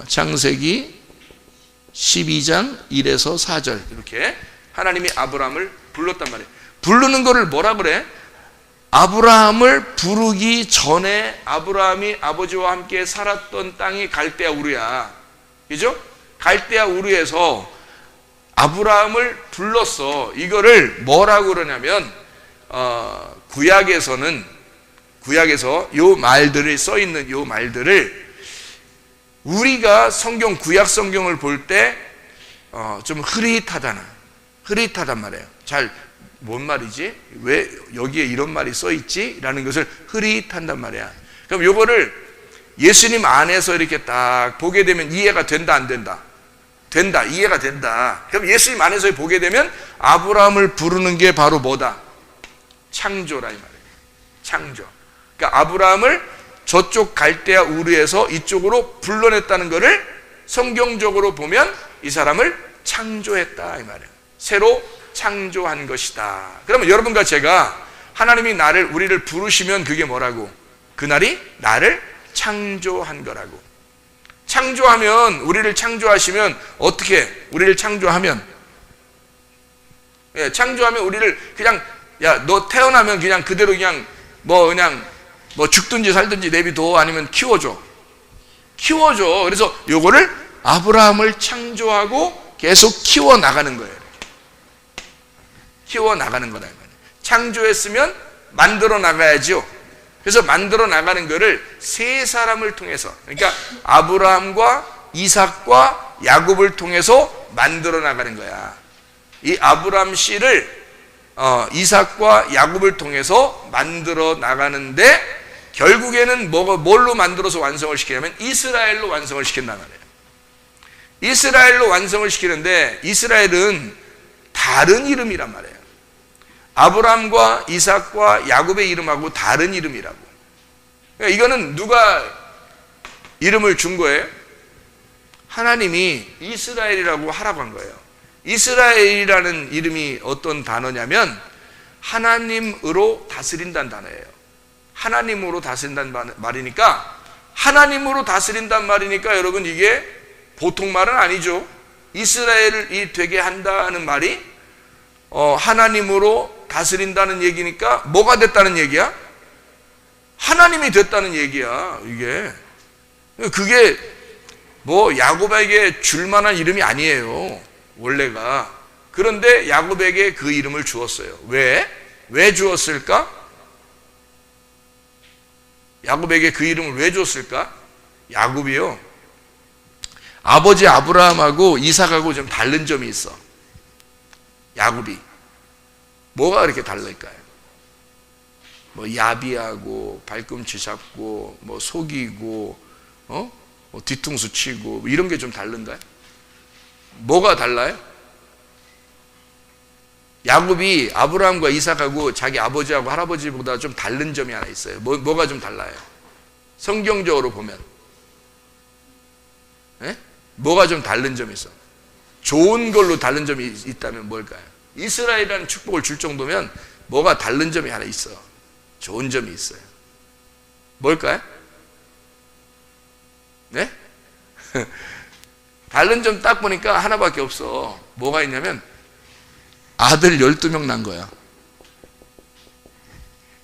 창세기 12장 1에서 4절 이렇게 하나님이 아브라함을 불렀단 말이에요. 부르는 거를 뭐라 그래? 아브라함을 부르기 전에 아브라함이 아버지와 함께 살았던 땅이 갈대아 우르야. 그죠? 갈대아 우르에서 아브라함을 불렀어. 이거를 뭐라고 그러냐면 구약에서 요 말들을 써 있는 요 말들을 우리가 구약 성경을 볼 때 좀 흐릿하단 말이에요. 뭔 말이지? 왜 여기에 이런 말이 써 있지? 라는 것을 흐릿한단 말이야. 그럼 요거를 예수님 안에서 이렇게 딱 보게 되면 이해가 된다, 안 된다? 된다, 이해가 된다. 그럼 예수님 안에서 보게 되면 아브라함을 부르는 게 바로 뭐다? 창조라 이 말이에요. 창조. 그러니까 아브라함을 저쪽 갈대아 우르에서 이쪽으로 불러냈다는 것을 성경적으로 보면 이 사람을 창조했다 이 말이에요. 새로 창조한 것이다. 그러면 여러분과 제가 하나님이 우리를 부르시면 그게 뭐라고? 그날이 나를 창조한 거라고. 창조하면, 우리를 창조하시면 어떻게? 우리를 창조하면 창조하면 우리를 그냥 너 태어나면 그냥 그대로 그냥 죽든지 살든지 내비둬. 아니면 키워줘. 그래서 요거를 아브라함을 창조하고 계속 키워나가는 거예요. 키워나가는 거다. 창조했으면 만들어 나가야죠. 그래서 만들어 나가는 거를 세 사람을 통해서, 그러니까 아브라함과 이삭과 야곱을 통해서 만들어 나가는 거야. 이 아브라함 씨를 이삭과 야곱을 통해서 만들어 나가는데 결국에는 뭘로 만들어서 완성을 시키냐면 이스라엘로 완성을 시킨단 말이에요. 이스라엘로 완성을 시키는데 이스라엘은 다른 이름이란 말이에요. 아브라함과 이삭과 야곱의 이름하고 다른 이름이라고. 그러니까 이거는 누가 이름을 준 거예요? 하나님이 이스라엘이라고 하라고 한 거예요. 이스라엘이라는 이름이 어떤 단어냐면 하나님으로 다스린다는 단어예요. 하나님으로 다스린다는 말이니까, 여러분 이게 보통 말은 아니죠. 이스라엘이 되게 한다는 말이 하나님으로 다스린다는 얘기니까 뭐가 됐다는 얘기야? 하나님이 됐다는 얘기야. 이게 그게 뭐 야곱에게 줄 만한 이름이 아니에요, 원래가. 그런데 야곱에게 그 이름을 주었어요. 왜 주었을까? 야곱에게 그 이름을 왜 줬을까? 야곱이요, 아버지 아브라함하고 이삭하고 좀 다른 점이 있어. 야곱이 뭐가 그렇게 다를까요? 뭐 야비하고 발꿈치 잡고 뭐 속이고 뭐 뒤통수 치고 이런 게 좀 다른가요? 뭐가 달라요? 야곱이 아브라함과 이삭하고 자기 아버지하고 할아버지보다 좀 다른 점이 하나 있어요. 뭐가 좀 달라요? 성경적으로 보면 뭐가 좀 다른 점이 있어? 좋은 걸로 다른 점이 있다면 뭘까요? 이스라엘이라는 축복을 줄 정도면 뭐가 다른 점이 하나 있어. 좋은 점이 있어요. 뭘까요? 네? 다른 점 딱 보니까 하나밖에 없어. 뭐가 있냐면 아들 12명 난 거야.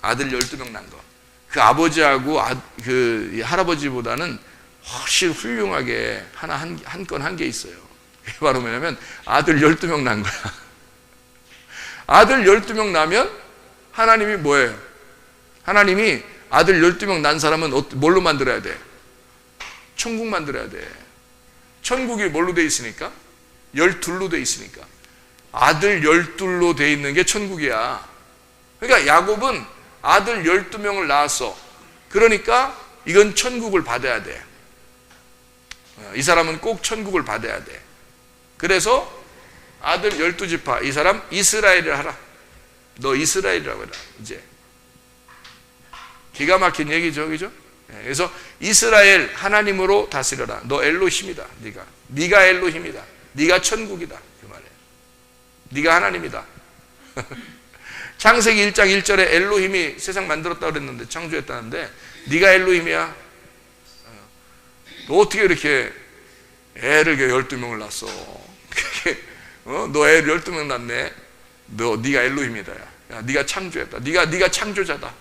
아들 12명 난 거. 그 아버지하고 그 할아버지보다는 훨씬 훌륭하게 한 건 한 게 있어요. 그게 바로 뭐냐면 아들 12명 난 거야. 아들 12명 나면 하나님이 뭐예요? 하나님이 아들 12명 난 사람은 뭘로 만들어야 돼? 천국 만들어야 돼. 천국이 뭘로 돼 있으니까? 12로 돼 있으니까. 아들 12로 돼 있는 게 천국이야. 그러니까 야곱은 아들 12명을 낳았어. 그러니까 이건 천국을 받아야 돼. 이 사람은 꼭 천국을 받아야 돼. 그래서 아들 12지파, 이 사람 이스라엘을 하라. 너 이스라엘이라고 해라. 이제 기가 막힌 얘기죠, 그죠? 그래서 이스라엘, 하나님으로 다스려라. 너 엘로힘이다. 네가 엘로힘이다. 네가 천국이다. 그 말이에요. 네가 하나님이다. 창세기 1장 1절에 엘로힘이 세상 만들었다고 그랬는데, 창조했다는데 네가 엘로힘이야. 너 어떻게 이렇게 애를 12명을 낳았어? 너 애를 12명 낳네. 네가 엘로힘이다. 야, 네가 창조했다. 네가 창조자다.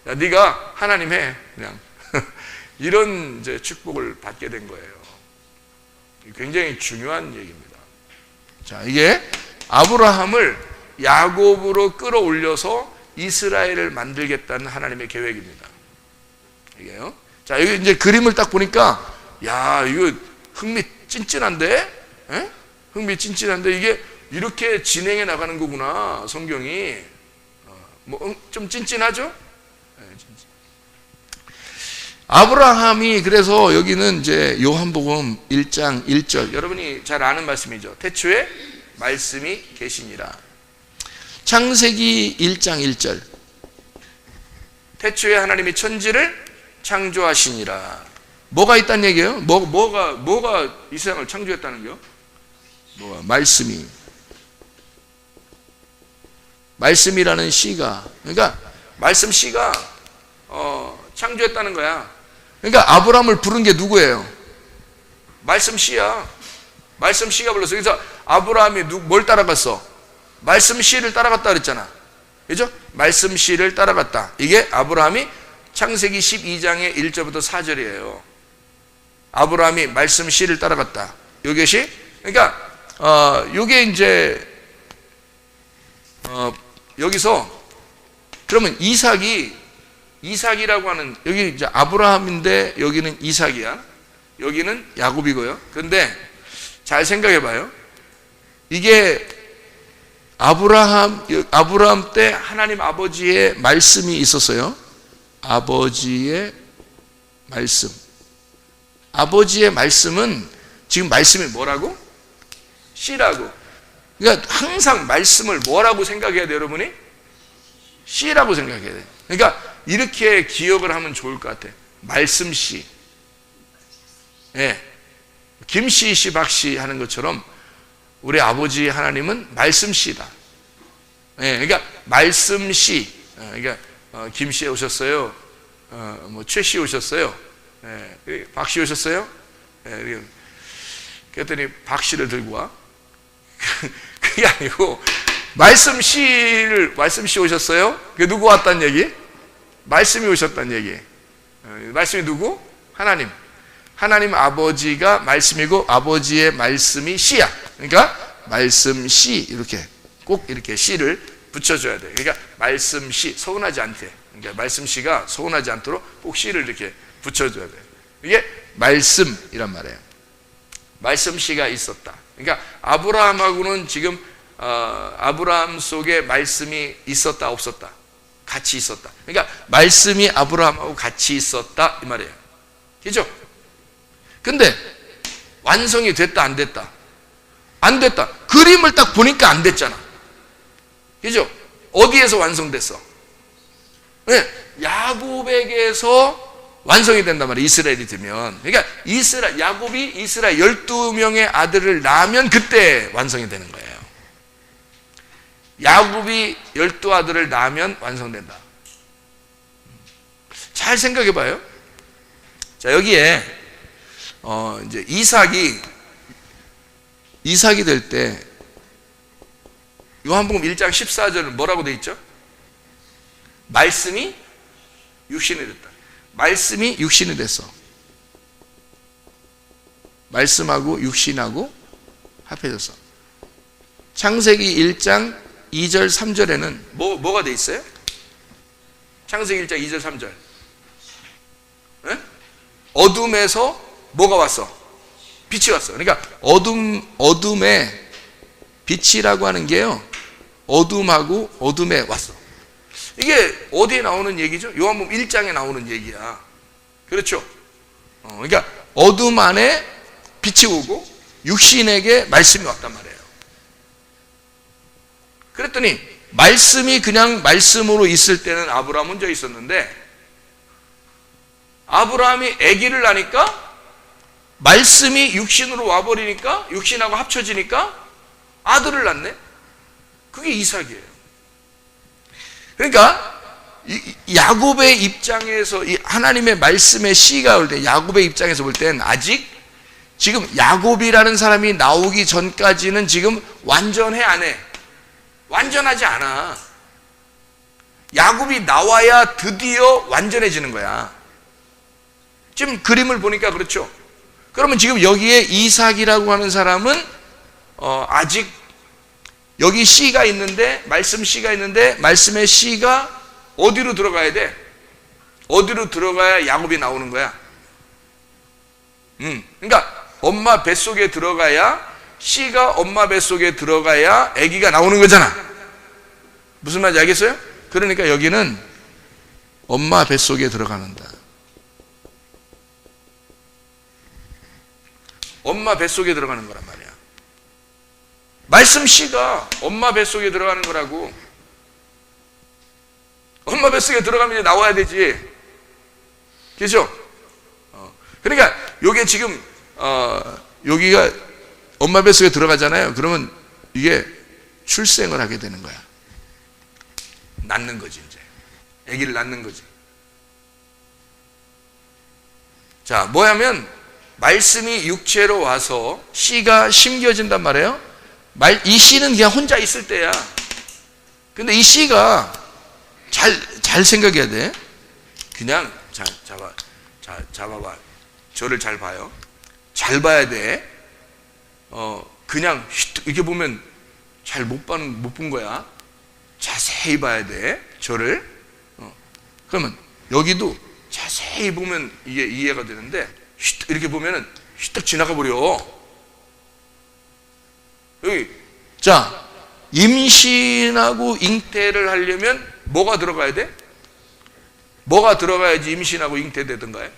야, 네가 하나님 해. 그냥 이런 이제 축복을 받게 된 거예요. 굉장히 중요한 얘기입니다. 자, 이게 아브라함을 야곱으로 끌어올려서 이스라엘을 만들겠다는 하나님의 계획입니다. 이게요. 자, 여기 이제 그림을 딱 보니까, 야, 이거 흥미진진한데? 흥미진진한데 이게 이렇게 진행해 나가는 거구나, 성경이. 좀 찐찐하죠? 아브라함이 그래서 여기는 이제 요한복음 1장 1절, 여러분이 잘 아는 말씀이죠. 태초에 말씀이 계시니라. 창세기 1장 1절, 태초에 하나님이 천지를 창조하시니라. 뭐가 있다는 얘기예요? 뭐가 이 세상을 창조했다는 거요? 뭐가? 말씀이라는 씨가, 그러니까 말씀 씨가 창조했다는 거야. 그러니까 아브라함을 부른 게 누구예요? 말씀 씨야. 말씀 씨가 불렀어. 그래서 아브라함이 뭘 따라갔어? 말씀 씨를 따라갔다 그랬잖아. 그죠? 말씀 씨를 따라갔다. 이게 아브라함이 창세기 12장의 1절부터 4절이에요. 아브라함이 말씀 씨를 따라갔다. 이것이, 그러니까 이게 이제 여기서 그러면 이삭이라고 하는, 여기 이제 아브라함인데 여기는 이삭이야. 여기는 야곱이고요. 그런데 잘 생각해 봐요. 이게 아브라함 때 하나님 아버지의 말씀이 있었어요. 아버지의 말씀. 아버지의 말씀은 지금 말씀이 뭐라고? 씨라고. 그러니까 항상 말씀을 뭐라고 생각해야 돼요, 여러분이? 씨라고 생각해야 돼요. 그러니까 이렇게 기억을 하면 좋을 것 같아. 말씀 씨. 예. 김씨, 씨, 박씨 하는 것처럼 우리 아버지 하나님은 말씀 씨다. 예. 그러니까 말씀 씨. 그러니까 김씨 오셨어요. 뭐 최씨 오셨어요. 예. 박씨 오셨어요. 예. 그랬더니 박씨를 들고 와. 그게 아니고 말씀 씨 오셨어요? 그게 누구 왔단 얘기? 말씀이 오셨단 얘기. 말씀이 누구? 하나님. 하나님 아버지가 말씀이고 아버지의 말씀이 씨야. 그러니까 말씀 씨 이렇게 꼭 이렇게 씨를 붙여줘야 돼. 그러니까 말씀 씨 서운하지 않게. 그러니까 말씀 씨가 서운하지 않도록 꼭 씨를 이렇게 붙여줘야 돼. 이게 말씀이란 말이에요. 말씀 씨가 있었다. 그러니까 아브라함하고는 지금 아브라함 속에 말씀이 있었다 없었다? 같이 있었다. 그러니까 말씀이 아브라함하고 같이 있었다 이 말이에요. 그죠? 근데 완성이 됐다 안 됐다? 안 됐다. 그림을 딱 보니까 안 됐잖아. 그죠? 어디에서 완성됐어? 네, 야곱에게서 완성이 된단 말이에요. 이스라엘이 되면. 그러니까 야곱이 이스라엘 12명의 아들을 낳으면 그때 완성이 되는 거예요. 야곱이 12아들을 낳으면 완성된다. 잘 생각해 봐요. 자, 여기에 이제 이삭이 될 때 요한복음 1장 14절은 뭐라고 돼 있죠? 말씀이 육신이 됐다. 말씀이 육신이 됐어. 말씀하고 육신하고 합해졌어. 창세기 1장 2절 3절에는 뭐가 돼 있어요? 창세기 1장 2절 3절. 네? 어둠에서 뭐가 왔어? 빛이 왔어. 그러니까 어둠에 빛이라고 하는 게요. 어둠하고 어둠에 왔어. 이게 어디에 나오는 얘기죠? 요한복음 1장에 나오는 얘기야. 그렇죠? 그러니까 어둠 안에 빛이 오고 육신에게 말씀이 왔단 말이에요. 그랬더니 말씀이 그냥 말씀으로 있을 때는 아브라함 혼자 있었는데 아브라함이 아기를 낳으니까 말씀이 육신으로 와버리니까 육신하고 합쳐지니까 아들을 낳네. 그게 이삭이에요. 그러니까 야곱의 입장에서 이 하나님의 말씀의 씨가 올 때 야곱의 입장에서 볼 때는 아직 지금 야곱이라는 사람이 나오기 전까지는 지금 완전해 안 해? 완전하지 않아. 야곱이 나와야 드디어 완전해지는 거야. 지금 그림을 보니까 그렇죠. 그러면 지금 여기에 이삭이라고 하는 사람은 아직 여기 씨가 있는데 말씀 씨가 있는데 말씀의 씨가 어디로 들어가야 돼? 어디로 들어가야 야곱이 나오는 거야? 그러니까 엄마 뱃속에 들어가야 씨가 엄마 뱃속에 들어가야 아기가 나오는 거잖아. 무슨 말인지 알겠어요? 그러니까 여기는 엄마 뱃속에 들어가는다. 엄마 뱃속에 들어가는 거란 말이야. 말씀 씨가 엄마 뱃속에 들어가는 거라고. 엄마 뱃속에 들어가면 이제 나와야 되지. 그죠? 그러니까 요게 지금 여기가 엄마 뱃속에 들어가잖아요. 그러면 이게 출생을 하게 되는 거야. 낳는 거지 이제. 아기를 낳는 거지. 자, 뭐냐면 말씀이 육체로 와서 씨가 심겨진단 말이에요. 이 씨는 그냥 혼자 있을 때야. 근데 이 씨가 잘 생각해야 돼. 그냥 잡아봐. 저를 잘 봐요. 잘 봐야 돼. 그냥 이렇게 보면 잘 못 본 거야. 자세히 봐야 돼. 저를. 그러면 여기도 자세히 보면 이게 이해가 되는데 이렇게 보면은 휘딱 지나가 버려. 여기 자, 임신하고 잉태를 하려면 뭐가 들어가야 돼? 뭐가 들어가야지 임신하고 잉태되던가요?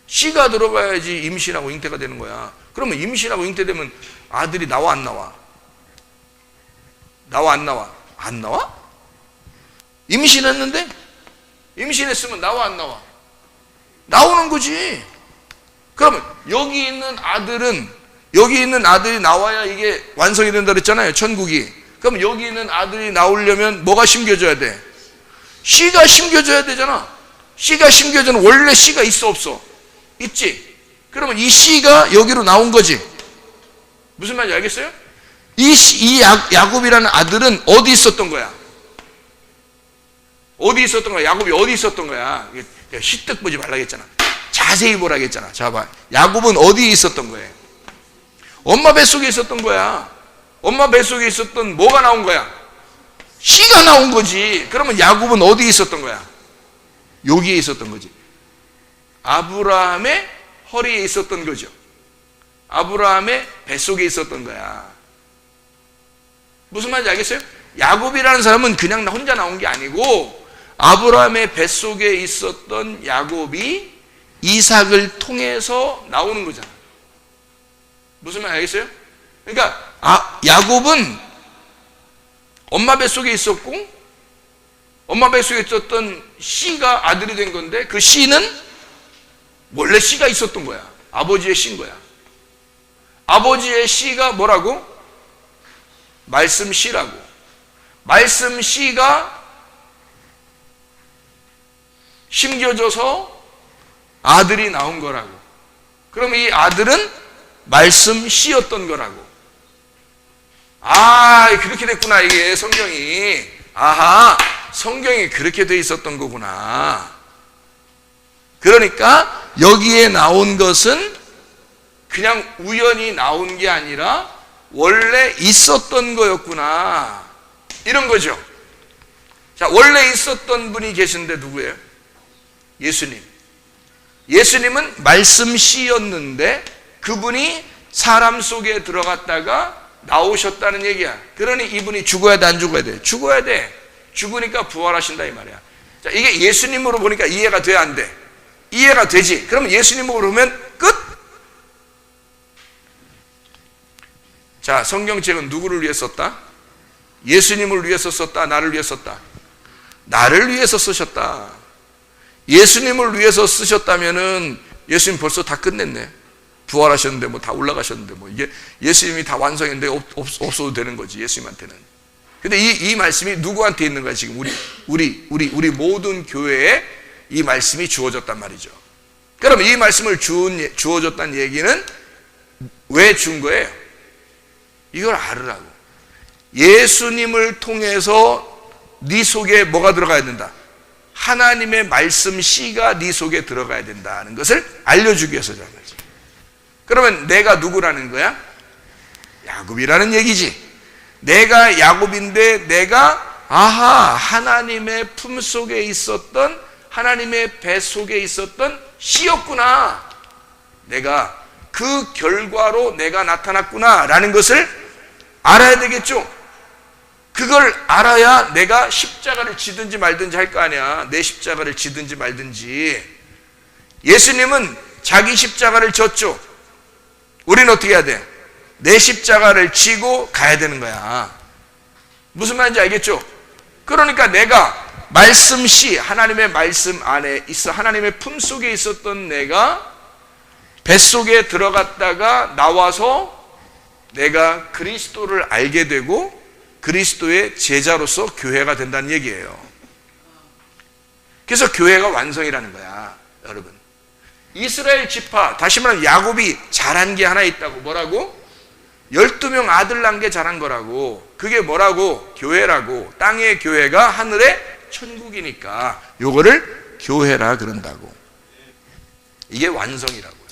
씨가 들어가야지 임신하고 잉태가 되는 거야. 그러면 임신하고 잉태되면 아들이 나와 안 나와? 나와 안 나와? 안 나와? 임신했는데? 임신했으면 나와 안 나와? 나오는 거지. 그러면 여기 있는 아들이 나와야 이게 완성이 된다 그랬잖아요. 천국이. 그럼 여기 있는 아들이 나오려면 뭐가 심겨져야 돼? 씨가 심겨져야 되잖아. 씨가 심겨져는 원래 씨가 있어 없어? 있지. 그러면 이 씨가 여기로 나온 거지. 무슨 말인지 알겠어요? 이 야곱이라는 아들은 어디 있었던 거야? 어디 있었던 거야? 야곱이 어디 있었던 거야? 시뜩 보지 말라 했잖아. 자세히 보라 했잖아. 자, 봐. 야곱은 어디에 있었던 거예요? 엄마 뱃속에 있었던 거야. 엄마 뱃속에 있었던 뭐가 나온 거야? 씨가 나온 거지. 그러면 야곱은 어디에 있었던 거야? 여기에 있었던 거지. 아브라함의 허리에 있었던 거죠. 아브라함의 뱃속에 있었던 거야. 무슨 말인지 알겠어요? 야곱이라는 사람은 그냥 혼자 나온 게 아니고 아브라함의 뱃속에 있었던 야곱이 이삭을 통해서 나오는 거잖아. 무슨 말 알겠어요? 그러니까 야곱은 엄마 뱃속에 있었고 엄마 뱃속에 있었던 씨가 아들이 된 건데 그 씨는 원래 씨가 있었던 거야. 아버지의 씨인 거야. 아버지의 씨가 뭐라고? 말씀 씨라고. 말씀 씨가 심겨져서 아들이 나온 거라고. 그럼 이 아들은 말씀 씨였던 거라고. 그렇게 됐구나. 이게 성경이. 성경이 그렇게 돼 있었던 거구나. 그러니까 여기에 나온 것은 그냥 우연히 나온 게 아니라 원래 있었던 거였구나. 이런 거죠. 자, 원래 있었던 분이 계신데 누구예요? 예수님. 예수님은 말씀 씨였는데 그분이 사람 속에 들어갔다가 나오셨다는 얘기야. 그러니 이분이 죽어야 돼, 안 죽어야 돼? 죽어야 돼. 죽으니까 부활하신다 이 말이야. 자, 이게 예수님으로 보니까 이해가 돼, 안 돼? 이해가 되지. 그러면 예수님으로 보면 끝. 자, 성경책은 누구를 위해 썼다? 예수님을 위해서 썼다, 나를 위해 썼다? 나를 위해서 쓰셨다. 예수님을 위해서 쓰셨다면은 예수님 벌써 다 끝냈네. 부활하셨는데 뭐 다 올라가셨는데 뭐 이게 예수님이 다 완성했는데 없어도 되는 거지, 예수님한테는. 근데 이 말씀이 누구한테 있는 거야? 지금 우리 모든 교회에 이 말씀이 주어졌단 말이죠. 그럼 이 말씀을 주어졌다는 얘기는 왜 준 거예요? 이걸 알으라고. 예수님을 통해서 네 속에 뭐가 들어가야 된다? 하나님의 말씀 씨가 네 속에 들어가야 된다는 것을 알려주기 위해서잖아. 그러면 내가 누구라는 거야? 야곱이라는 얘기지. 내가 야곱인데 내가 하나님의 품 속에 있었던, 하나님의 배 속에 있었던 씨였구나. 내가 그 결과로 내가 나타났구나 라는 것을 알아야 되겠죠. 그걸 알아야 내가 십자가를 지든지 말든지 할 거 아니야. 내 십자가를 지든지 말든지. 예수님은 자기 십자가를 졌죠. 우리는 어떻게 해야 돼? 내 십자가를 지고 가야 되는 거야. 무슨 말인지 알겠죠? 그러니까 내가 말씀 씨, 하나님의 말씀 안에 있어, 하나님의 품 속에 있었던 내가 뱃속에 들어갔다가 나와서 내가 그리스도를 알게 되고 그리스도의 제자로서 교회가 된다는 얘기예요. 그래서 교회가 완성이라는 거야, 여러분. 이스라엘 지파, 다시 말하면 야곱이 잘한 게 하나 있다고. 뭐라고? 12명 아들 난 게 잘한 거라고. 그게 뭐라고? 교회라고. 땅의 교회가 하늘의 천국이니까 요거를 교회라 그런다고. 이게 완성이라고요.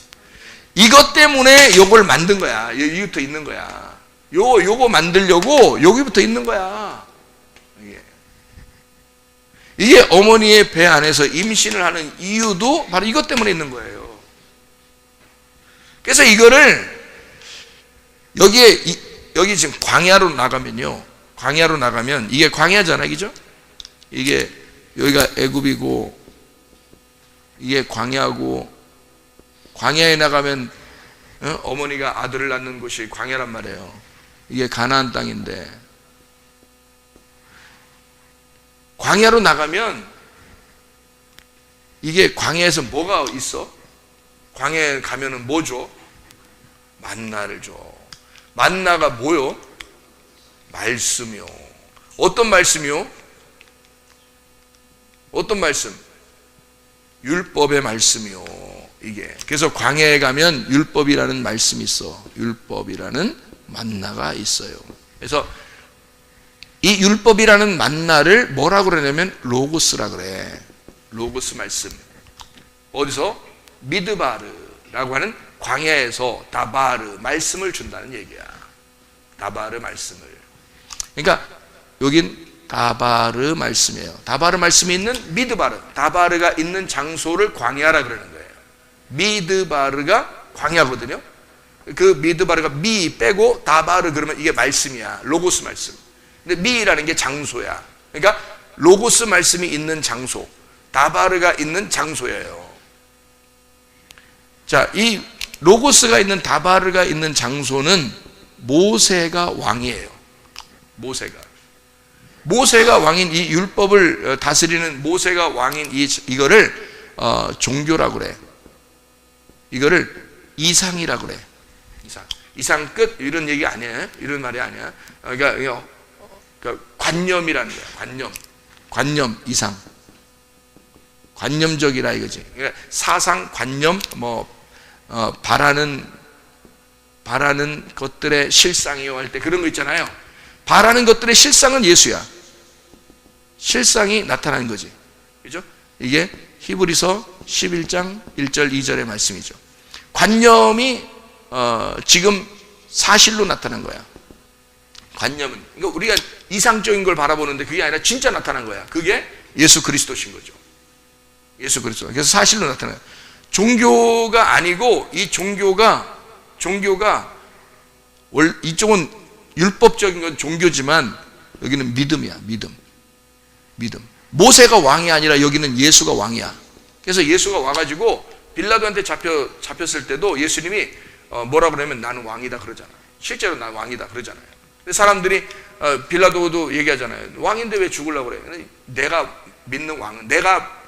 이것 때문에 요걸 만든 거야. 여기부터 있는 거야. 요거 만들려고 여기부터 있는 거야. 이게 어머니의 배 안에서 임신을 하는 이유도 바로 이것 때문에 있는 거예요. 그래서 이거를 여기 지금 광야로 나가면요. 광야로 나가면 이게 광야잖아, 그죠? 이게 여기가 애굽이고 이게 광야고, 광야에 나가면 어머니가 아들을 낳는 곳이 광야란 말이에요. 이게 가나안 땅인데 광야로 나가면 이게 광야에서 뭐가 있어? 광야에 가면은 뭐 줘? 만나를 줘. 만나가 뭐요? 말씀이요. 어떤 말씀이요? 어떤 말씀? 율법의 말씀이요. 이게. 그래서 광야에 가면 율법이라는 말씀이 있어. 율법이라는 만나가 있어요. 그래서 이 율법이라는 만나를 뭐라고 그러냐면 로고스라 그래. 로고스 말씀. 어디서? 미드바르라고 하는 광야에서 다바르 말씀을 준다는 얘기야. 다바르 말씀을. 그러니까 여긴 다바르 말씀이에요. 다바르 말씀이 있는 미드바르, 다바르가 있는 장소를 광야라 그러는 거예요. 미드바르가 광야거든요. 그 미드바르가 미 빼고 다바르 그러면 이게 말씀이야. 로고스 말씀. 근데 미라는 게 장소야. 그러니까 로고스 말씀이 있는 장소, 다바르가 있는 장소예요. 자, 이 로고스가 있는 다바르가 있는 장소는 모세가 왕이에요. 모세가 왕인 이 율법을 다스리는 모세가 왕인 이거를 종교라고 그래. 이거를 이상이라고 그래. 이상 끝 이런 얘기 아니에요. 이런 말이 아니야. 그러니까 관념이라는 거야. 관념 이상. 관념적이라 이거지. 그러니까 사상, 관념, 바라는 것들의 실상이요 할 때 그런 거 있잖아요. 바라는 것들의 실상은 예수야. 실상이 나타나는 거지. 그죠? 이게 히브리서 11장 1절 2절의 말씀이죠. 관념이 지금 사실로 나타난 거야. 관념은. 그러니까 우리가 이상적인 걸 바라보는데 그게 아니라 진짜 나타난 거야. 그게 예수 그리스도신 거죠. 예수 그리스도. 그래서 사실로 나타나요. 종교가 아니고 이 종교가 이쪽은 율법적인 건 종교지만 여기는 믿음이야. 믿음. 모세가 왕이 아니라 여기는 예수가 왕이야. 그래서 예수가 와가지고 빌라도한테 잡혔을 때도 예수님이 뭐라 그러냐면 나는 왕이다 그러잖아. 실제로 나는 왕이다 그러잖아요. 사람들이 빌라도도 얘기하잖아요. 왕인데 왜 죽으려고 그래? 내가 믿는 왕은, 내가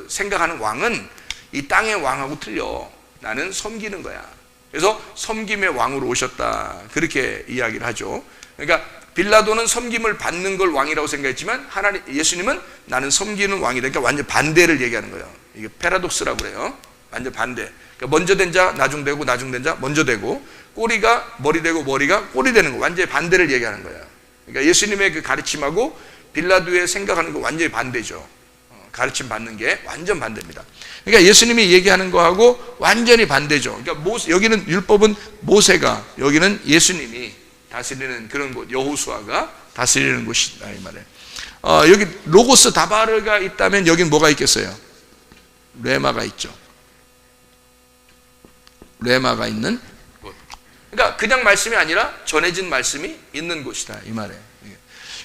생각하는 왕은 이 땅의 왕하고 틀려. 나는 섬기는 거야. 그래서 섬김의 왕으로 오셨다. 그렇게 이야기를 하죠. 그러니까 빌라도는 섬김을 받는 걸 왕이라고 생각했지만 예수님은 나는 섬기는 왕이다. 그러니까 완전 반대를 얘기하는 거예요. 이게 패러독스라고 그래요. 완전 반대. 그러니까 먼저 된 자 나중 되고 나중 된 자 먼저 되고 꼬리가 머리 되고 머리가 꼬리 되는 거 완전히 반대를 얘기하는 거예요. 그러니까 예수님의 그 가르침하고 빌라도의 생각하는 거 완전히 반대죠. 가르침 받는 게 완전 반대입니다. 그러니까 예수님이 얘기하는 거하고 완전히 반대죠. 그러니까 여기는 율법은 모세가, 여기는 예수님이 다스리는 그런 곳, 여호수아가 다스리는 곳이다 이 말이에요. 여기 로고스 다바르가 있다면 여긴 뭐가 있겠어요? 레마가 있죠. 레마가 있는 곳. 그러니까 그냥 말씀이 아니라 전해진 말씀이 있는 곳이다 이 말이에요.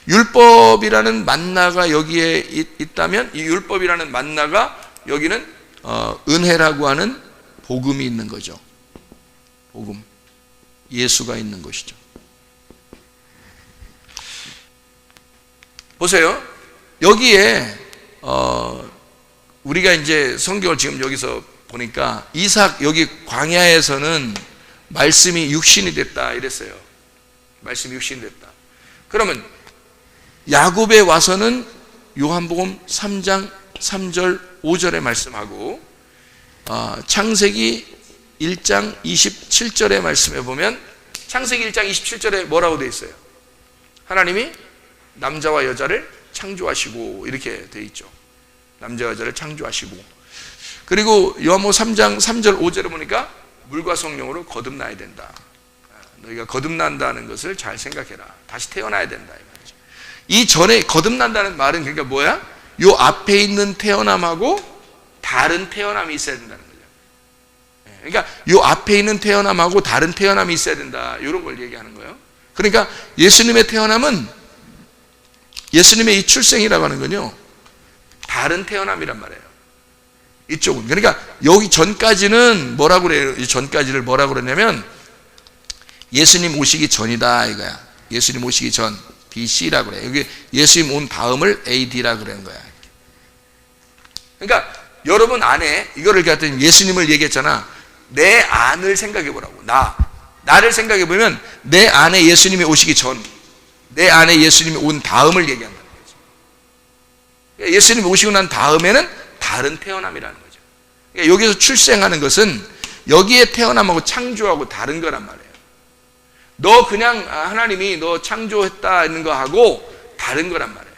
율법이라는 만나가 여기에 있다면 이 율법이라는 만나가 여기는 은혜라고 하는 복음이 있는 거죠. 복음. 예수가 있는 것이죠. 보세요. 여기에 우리가 이제 성경을 지금 여기서 보니까 이삭 여기 광야에서는 말씀이 육신이 됐다 이랬어요. 말씀이 육신이 됐다. 그러면 야곱에 와서는 요한복음 3장 3절 5절에 말씀하고 창세기 1장 27절의 말씀에 보면 창세기 1장 27절에 뭐라고 되어 있어요? 하나님이 남자와 여자를 창조하시고 이렇게 되어 있죠. 남자와 여자를 창조하시고 그리고 요한복음 3장 3절 5절에 보니까 물과 성령으로 거듭나야 된다. 너희가 거듭난다는 것을 잘 생각해라. 다시 태어나야 된다. 이 전에 거듭난다는 말은 그러니까 뭐야? 요 앞에 있는 태어남하고 다른 태어남이 있어야 된다는 거죠. 그러니까 요 앞에 있는 태어남하고 다른 태어남이 있어야 된다. 이런 걸 얘기하는 거예요. 그러니까 예수님의 태어남은 예수님의 이 출생이라고 하는 건요. 다른 태어남이란 말이에요. 이쪽은. 그러니까 여기 전까지는 뭐라고 그래요? 이 전까지를 뭐라고 그러냐면 예수님 오시기 전이다 이거야. 예수님 오시기 전. BC라고 그래요. 여기 예수님 온 다음을 AD라고 그러는 거야. 그러니까 여러분 안에 이거를 갖다 예수님을 얘기했잖아. 내 안을 생각해 보라고. 나를 생각해 보면 내 안에 예수님이 오시기 전, 내 안에 예수님이 온 다음을 얘기한다는 거지. 그러니까 예수님이 오시고 난 다음에는 다른 태어남이라는 거죠. 그러니까 여기서 출생하는 것은 여기에 태어남하고 창조하고 다른 거란 말이에요. 너 그냥 하나님이 너 창조했다는 거하고 다른 거란 말이에요.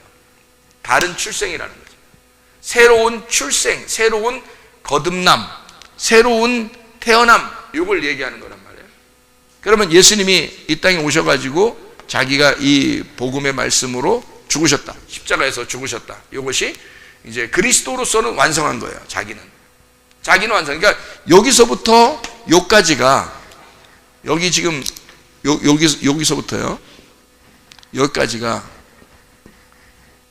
다른 출생이라는 거죠. 새로운 출생, 새로운 거듭남, 새로운 태어남, 이걸 얘기하는 거란 말이에요. 그러면 예수님이 이 땅에 오셔가지고 자기가 이 복음의 말씀으로 죽으셨다, 십자가에서 죽으셨다, 이것이 이제 그리스도로서는 완성한 거예요. 자기는 완성. 그러니까 여기서부터 여기까지가, 여기 지금 여기서부터요,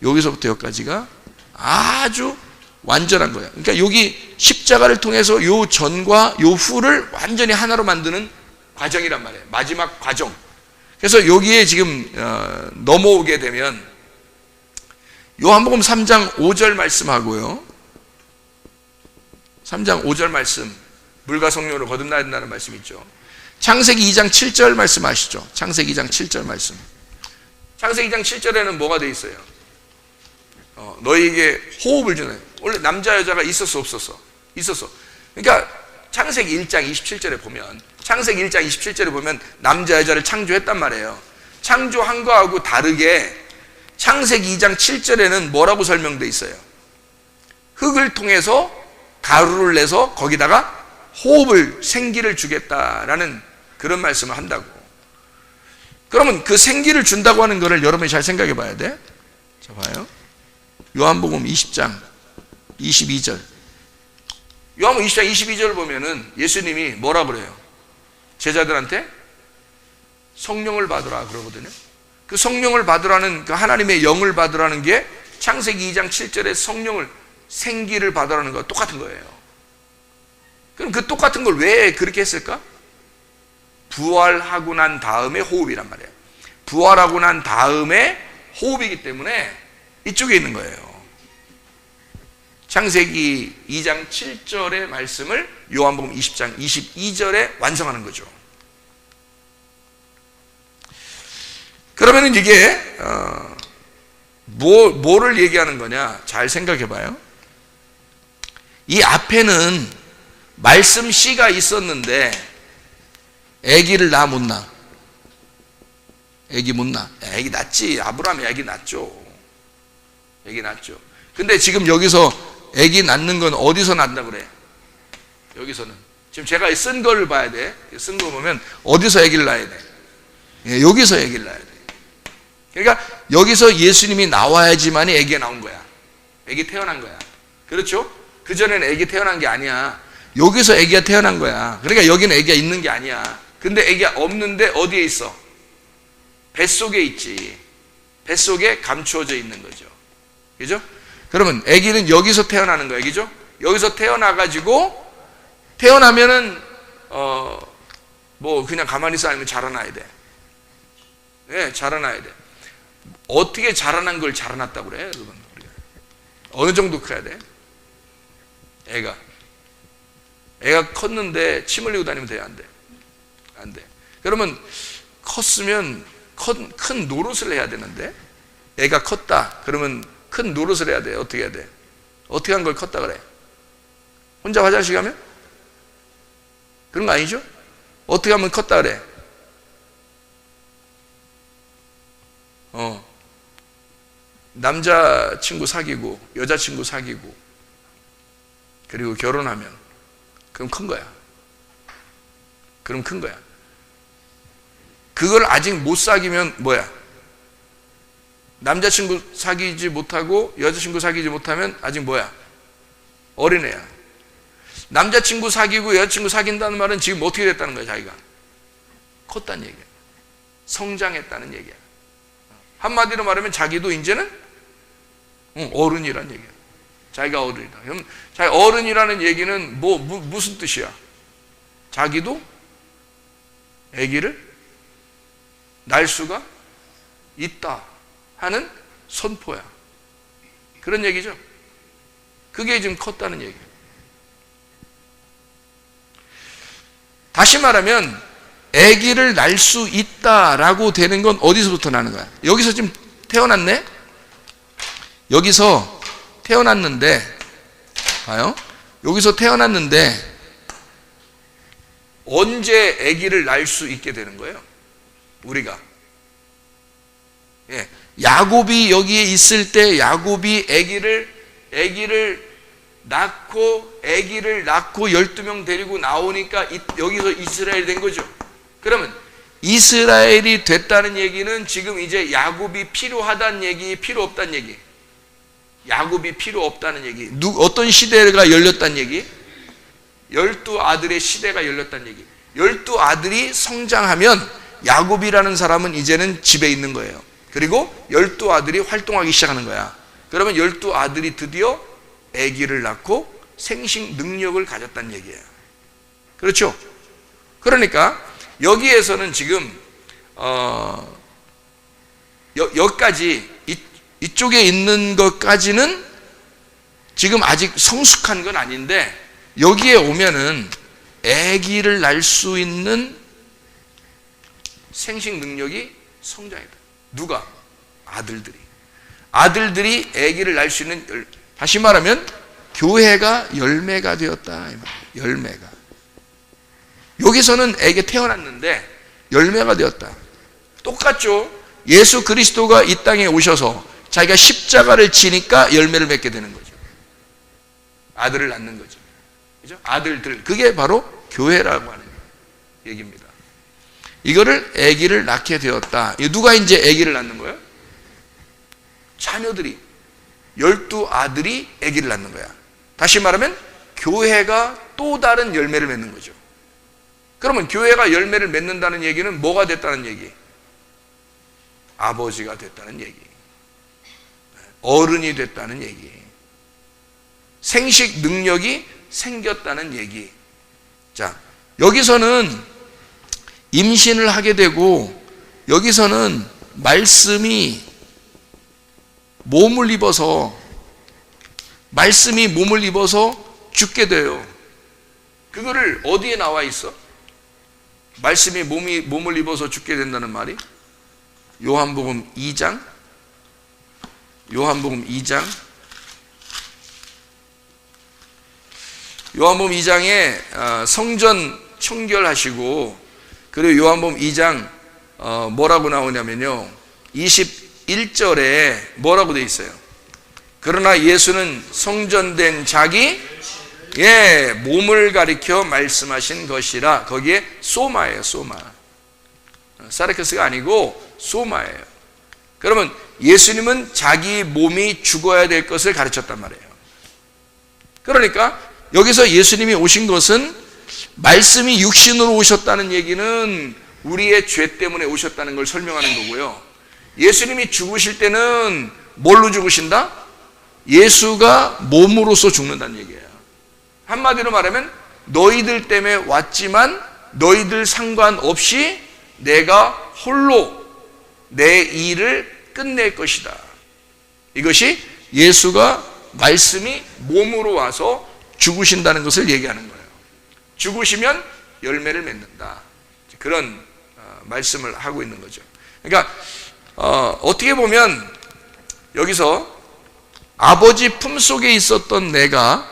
여기서부터 여기까지가 아주 완전한 거예요. 그러니까 여기 십자가를 통해서 요 전과 요 후를 완전히 하나로 만드는 과정이란 말이에요. 마지막 과정. 그래서 여기에 지금 넘어오게 되면 요한복음 3장 5절 말씀하고요, 3장 5절 말씀, 물과 성령으로 거듭나야 된다는 말씀 있죠. 창세기 2장 7절 말씀 아시죠? 창세기 2장 7절 말씀. 창세기 2장 7절에는 뭐가 돼 있어요? 너희에게 호흡을 주는, 원래 남자 여자가 있었어 없었어? 있었어. 그러니까 창세기 1장 27절에 보면, 창세기 1장 27절에 보면 남자 여자를 창조했단 말이에요. 창조한 거하고 다르게 창세기 2장 7절에는 뭐라고 설명돼 있어요? 흙을 통해서 가루를 내서 거기다가 호흡을, 생기를 주겠다라는 그런 말씀을 한다고. 그러면 그 생기를 준다고 하는 거를 여러분이 잘 생각해 봐야 돼. 자, 봐요. 요한복음 20장 22절. 요한복음 20장 22절을 보면은 예수님이 뭐라 그래요? 제자들한테 성령을 받으라 그러거든요. 그 성령을 받으라는, 그 하나님의 영을 받으라는 게 창세기 2장 7절에 성령을, 생기를 받으라는 거 똑같은 거예요. 그럼 그 똑같은 걸 왜 그렇게 했을까? 부활하고 난 다음에 호흡이란 말이에요. 부활하고 난 다음에 호흡이기 때문에 이쪽에 있는 거예요. 창세기 2장 7절의 말씀을 요한복음 20장 22절에 완성하는 거죠. 그러면 이게 뭐를 얘기하는 거냐? 잘 생각해 봐요. 이 앞에는 말씀 씨가 있었는데 아기를 낳아 못 낳아? 아기 못 낳아? 아기 낳지. 아브라함이 아기 낳죠. 아기 낳죠. 근데 지금 여기서 아기 낳는 건 어디서 낳는다 그래? 여기서는 지금 제가 쓴 걸 봐야 돼. 쓴 거 보면 어디서 아기를 낳아야 돼? 예, 여기서 아기를 낳아야 돼. 그러니까 여기서 예수님이 나와야지만이 아기가 나온 거야. 아기 태어난 거야. 그렇죠? 그전에는 아기 태어난 게 아니야. 여기서 아기가 태어난 거야. 그러니까 여기는 아기가 있는 게 아니야. 근데 아기가 없는데 어디에 있어? 뱃속에 있지. 뱃속에 감추어져 있는 거죠. 그죠? 그러면 아기는 여기서 태어나는 거야. 그죠? 여기서 태어나가지고, 태어나면은 뭐 그냥 가만히 있어? 아니면 자라나야 돼? 네, 자라나야 돼. 어떻게 자라난 걸 자라났다고 그래, 여러분? 어느 정도 커야 돼? 애가 컸는데 침 흘리고 다니면 돼? 안 돼? 안 돼. 그러면 컸으면 큰 노릇을 해야 되는데, 애가 컸다 그러면 큰 노릇을 해야 돼. 어떻게 해야 돼? 어떻게 한 걸 컸다 그래? 혼자 화장실 가면? 그런 거 아니죠? 어떻게 하면 컸다 그래? 남자친구 사귀고 여자친구 사귀고 그리고 결혼하면, 그럼 큰 거야. 그럼 큰 거야. 그걸 아직 못 사귀면 뭐야? 남자친구 사귀지 못하고 여자친구 사귀지 못하면 아직 뭐야? 어린애야. 남자친구 사귀고 여자친구 사귄다는 말은 지금 어떻게 됐다는 거야? 자기가 컸다는 얘기야. 성장했다는 얘기야. 한마디로 말하면 자기도 이제는 어른이란 얘기야. 자기가 어른이다. 그럼 자기 어른이라는 얘기는 무슨 뜻이야? 자기도 아기를 낳을 수가 있다 하는 선포야. 그런 얘기죠. 그게 지금 컸다는 얘기예요. 다시 말하면 아기를 낳을 수 있다라고 되는 건 어디서부터 나는 거야? 여기서 지금 태어났네? 여기서 태어났는데, 봐요. 여기서 태어났는데 언제 아기를 낳을 수 있게 되는 거예요? 우리가. 예. 야곱이 여기에 있을 때 야곱이 아기를 낳고 12명 데리고 나오니까 여기서 이스라엘이 된 거죠. 그러면 이스라엘이 됐다는 얘기는 지금 이제 야곱이 필요하다는 얘기, 필요 없다는 얘기. 야곱이 필요 없다는 얘기. 어떤 시대가 열렸다는 얘기? 12아들의 시대가 열렸다는 얘기. 12아들이 성장하면 야곱이라는 사람은 이제는 집에 있는 거예요. 그리고 12아들이 활동하기 시작하는 거야. 그러면 12아들이 드디어 아기를 낳고 생식 능력을 가졌다는 얘기예요. 그렇죠? 그러니까 여기에서는 지금 여기까지 이쪽에 있는 것까지는 지금 아직 성숙한 건 아닌데 여기에 오면은 아기를 낳을 수 있는 생식 능력이 성장했다. 누가? 아들들이 아기를 낳을 수 있는, 다시 말하면 교회가 열매가 되었다. 열매가. 여기서는 아기가 태어났는데 열매가 되었다. 똑같죠? 예수 그리스도가 이 땅에 오셔서 자기가 십자가를 지니까 열매를 맺게 되는 거죠. 아들을 낳는 거죠. 그죠? 아들들. 그게 바로 교회라고 하는 얘기입니다. 이거를 아기를 낳게 되었다. 누가 이제 아기를 낳는 거예요? 자녀들이. 12아들이 아기를 낳는 거야. 다시 말하면 교회가 또 다른 열매를 맺는 거죠. 그러면 교회가 열매를 맺는다는 얘기는 뭐가 됐다는 얘기? 아버지가 됐다는 얘기. 어른이 됐다는 얘기. 생식 능력이 생겼다는 얘기. 자, 여기서는 임신을 하게 되고 여기서는 말씀이 몸을 입어서 죽게 돼요. 그거를 어디에 나와 있어? 말씀이 몸을 입어서 죽게 된다는 말이 요한복음 2장 요한복음 2장에 성전 청결하시고, 그리고 요한복음 2장 뭐라고 나오냐면요, 21절에 뭐라고 돼 있어요? 그러나 예수는 성전된 자기 몸을 가리켜 말씀하신 것이라. 거기에 소마예요. 소마. 사르케스가 아니고 소마예요. 그러면 예수님은 자기 몸이 죽어야 될 것을 가르쳤단 말이에요. 그러니까 여기서 예수님이 오신 것은 말씀이 육신으로 오셨다는 얘기는 우리의 죄 때문에 오셨다는 걸 설명하는 거고요. 예수님이 죽으실 때는 뭘로 죽으신다? 예수가 몸으로서 죽는다는 얘기예요. 한마디로 말하면 너희들 때문에 왔지만 너희들 상관없이 내가 홀로 내 일을 끝낼 것이다. 이것이 예수가 말씀이 몸으로 와서 죽으신다는 것을 얘기하는 거예요. 죽으시면 열매를 맺는다. 그런 말씀을 하고 있는 거죠. 그러니까 어떻게 보면 여기서 아버지 품속에 있었던 내가,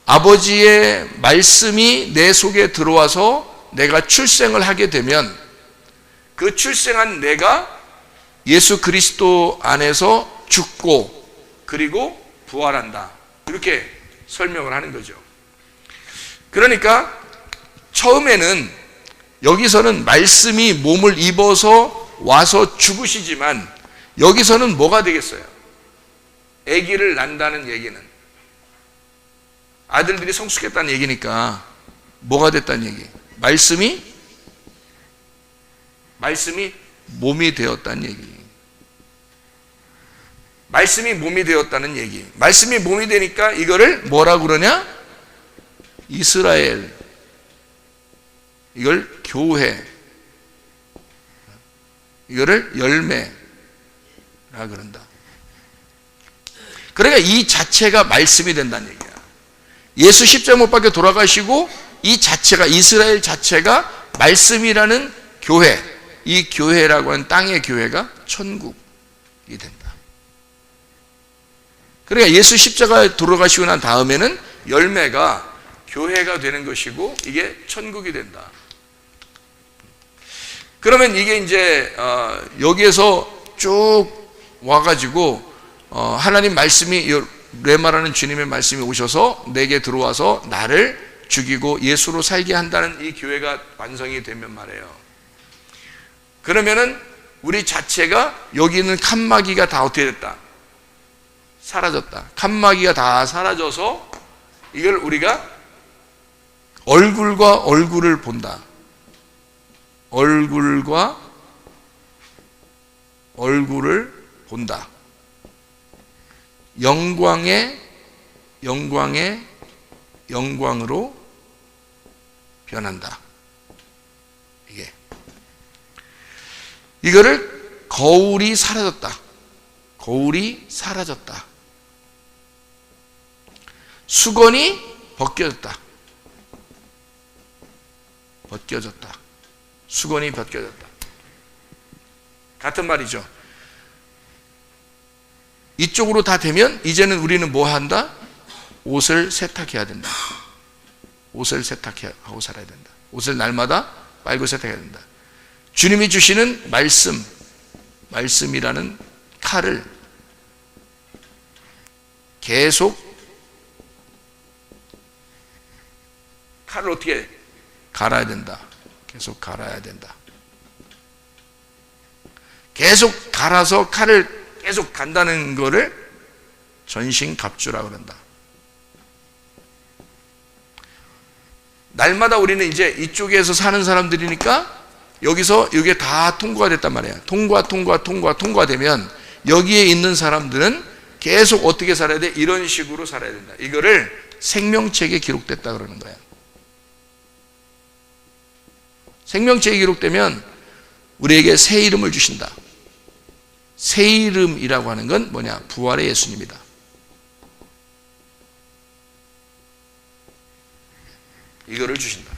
아버지의 말씀이 내 속에 들어와서 내가 출생을 하게 되면 그 출생한 내가 예수 그리스도 안에서 죽고 그리고 부활한다. 이렇게 설명을 하는 거죠. 그러니까 처음에는 여기서는 말씀이 몸을 입어서 와서 죽으시지만 여기서는 뭐가 되겠어요? 아기를 낳는다는 얘기는 아들들이 성숙했다는 얘기니까 뭐가 됐다는 얘기? 말씀이 몸이 되었다는 얘기. 말씀이 몸이 되었다는 얘기. 말씀이 몸이 되니까 이거를 뭐라고 그러냐? 이스라엘. 이걸 교회. 이거를 열매라 그런다. 그러니까 이 자체가 말씀이 된다는 얘기야. 예수 십자가 못 박혀 돌아가시고 이 자체가, 이스라엘 자체가 말씀이라는 교회, 이 교회라고 하는 땅의 교회가 천국이 된다. 그러니까 예수 십자가에 돌아가시고 난 다음에는 열매가 교회가 되는 것이고 이게 천국이 된다. 그러면 이게 이제 여기에서 쭉 와가지고 하나님 말씀이, 레마라는 주님의 말씀이 오셔서 내게 들어와서 나를 죽이고 예수로 살게 한다는 이 교회가 완성이 되면 말이에요. 그러면은 우리 자체가, 여기 있는 칸막이가 다 어떻게 됐다? 사라졌다. 칸막이가 다 사라져서 이걸 우리가 얼굴과 얼굴을 본다. 얼굴과 얼굴을 본다. 영광의 영광으로 변한다. 이거를 거울이 사라졌다. 거울이 사라졌다. 수건이 벗겨졌다. 벗겨졌다. 수건이 벗겨졌다. 같은 말이죠. 이쪽으로 다 되면 이제는 우리는 뭐 한다? 옷을 세탁해야 된다. 옷을 세탁하고 살아야 된다. 옷을 날마다 빨고 세탁해야 된다. 주님이 주시는 말씀이라는 칼을 계속, 칼을 어떻게 갈아야 된다. 계속 갈아야 된다. 계속 갈아서 칼을 계속 간다는 거를 전신갑주라 그런다. 날마다 우리는 이제 이쪽에서 사는 사람들이니까 여기서 이게 다 통과가 됐단 말이에요. 통과되면 여기에 있는 사람들은 계속 어떻게 살아야 돼? 이런 식으로 살아야 된다. 이거를 생명책에 기록됐다 그러는 거예요. 생명책에 기록되면 우리에게 새 이름을 주신다. 새 이름이라고 하는 건 뭐냐? 부활의 예수님이다. 이거를 주신다.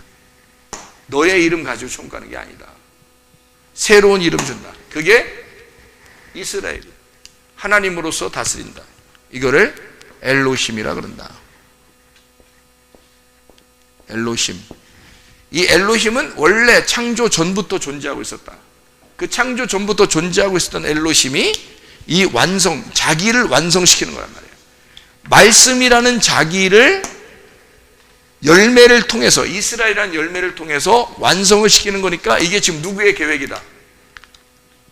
너의 이름 가지고 총가는 게 아니다. 새로운 이름 준다. 그게 이스라엘, 하나님으로서 다스린다. 이거를 엘로힘이라 그런다. 엘로힘. 이 엘로힘은 원래 창조 전부터 존재하고 있었다. 그 창조 전부터 존재하고 있었던 엘로힘이 이 자기를 완성시키는 거란 말이에요. 말씀이라는 자기를 열매를 통해서, 이스라엘이라는 열매를 통해서 완성을 시키는 거니까 이게 지금 누구의 계획이다?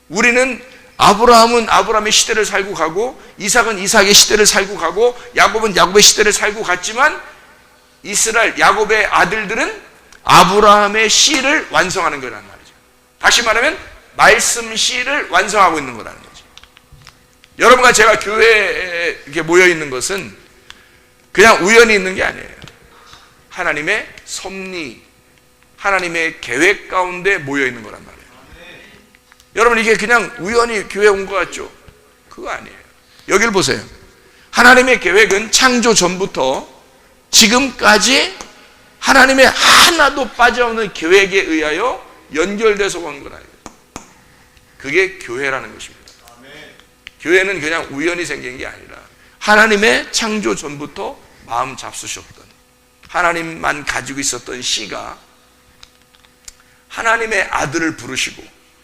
우리는 아브라함은 아브라함의 시대를 살고 가고, 이삭은 이삭의 시대를 살고 가고, 야곱은 야곱의 시대를 살고 갔지만 이스라엘, 야곱의 아들들은 아브라함의 씨를 완성하는 거란 말이죠. 다시 말하면 말씀 씨를 완성하고 있는 거라는 거죠. 여러분과 제가 교회에 이렇게 모여 있는 것은 그냥 우연히 있는 게 아니에요. 하나님의 섭리, 하나님의 계획 가운데 모여 있는 거란 말이에요. 여러분, 이게 그냥 우연히 교회 온 것 같죠? 그거 아니에요. 여기를 보세요. 하나님의 계획은 창조 전부터 지금까지 하나님의 하나도 빠져없는 계획에 의하여 연결돼서 온 거라요. 그게 교회라는 것입니다. 교회는 그냥 우연히 생긴 게 아니라 하나님의 창조 전부터 마음 잡수셨던, 하나님만 가지고 있었던 씨가 하나님의 아들을 부르시고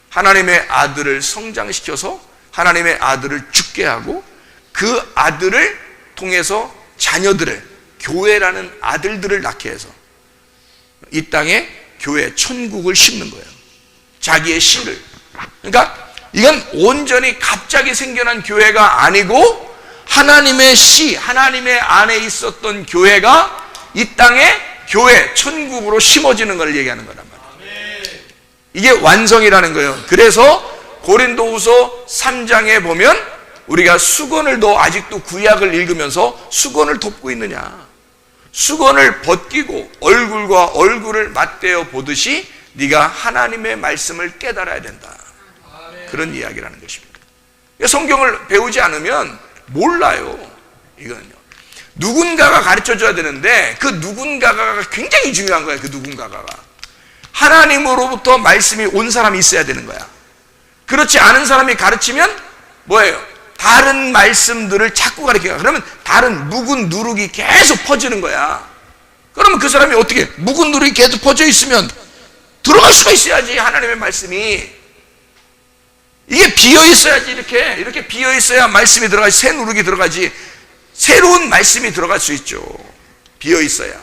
하나님의 아들을 성장시켜서 하나님의 아들을 죽게 하고 그 아들을 통해서 자녀들을, 교회라는 아들들을 낳게 해서 이 땅에 교회, 천국을 심는 거예요. 자기의 씨를. 그러니까 이건 온전히 갑자기 생겨난 교회가 아니고 하나님의 씨, 하나님의 안에 있었던 교회가 이 땅에 교회, 천국으로 심어지는 걸 얘기하는 거란 말이에요. 이게 완성이라는 거예요. 그래서 고린도후서 3장에 보면 우리가 수건을, 너 아직도 구약을 읽으면서 수건을 덮고 있느냐? 수건을 벗기고 얼굴과 얼굴을 맞대어 보듯이 네가 하나님의 말씀을 깨달아야 된다. 그런 이야기라는 것입니다. 성경을 배우지 않으면 몰라요. 이거는요. 누군가가 가르쳐줘야 되는데 그 누군가가 굉장히 중요한 거예요. 그 누군가가 하나님으로부터 말씀이 온 사람이 있어야 되는 거야. 그렇지 않은 사람이 가르치면 뭐예요? 다른 말씀들을 자꾸 가르쳐요. 그러면 다른 묵은 누룩이 계속 퍼지는 거야. 그러면 그 사람이 어떻게, 묵은 누룩이 계속 퍼져 있으면 들어갈 수가 있어야지. 하나님의 말씀이 이게 비어 있어야지. 이렇게 비어 있어야 말씀이 들어가지. 새 누룩이 들어가지. 새로운 말씀이 들어갈 수 있죠. 비어 있어야.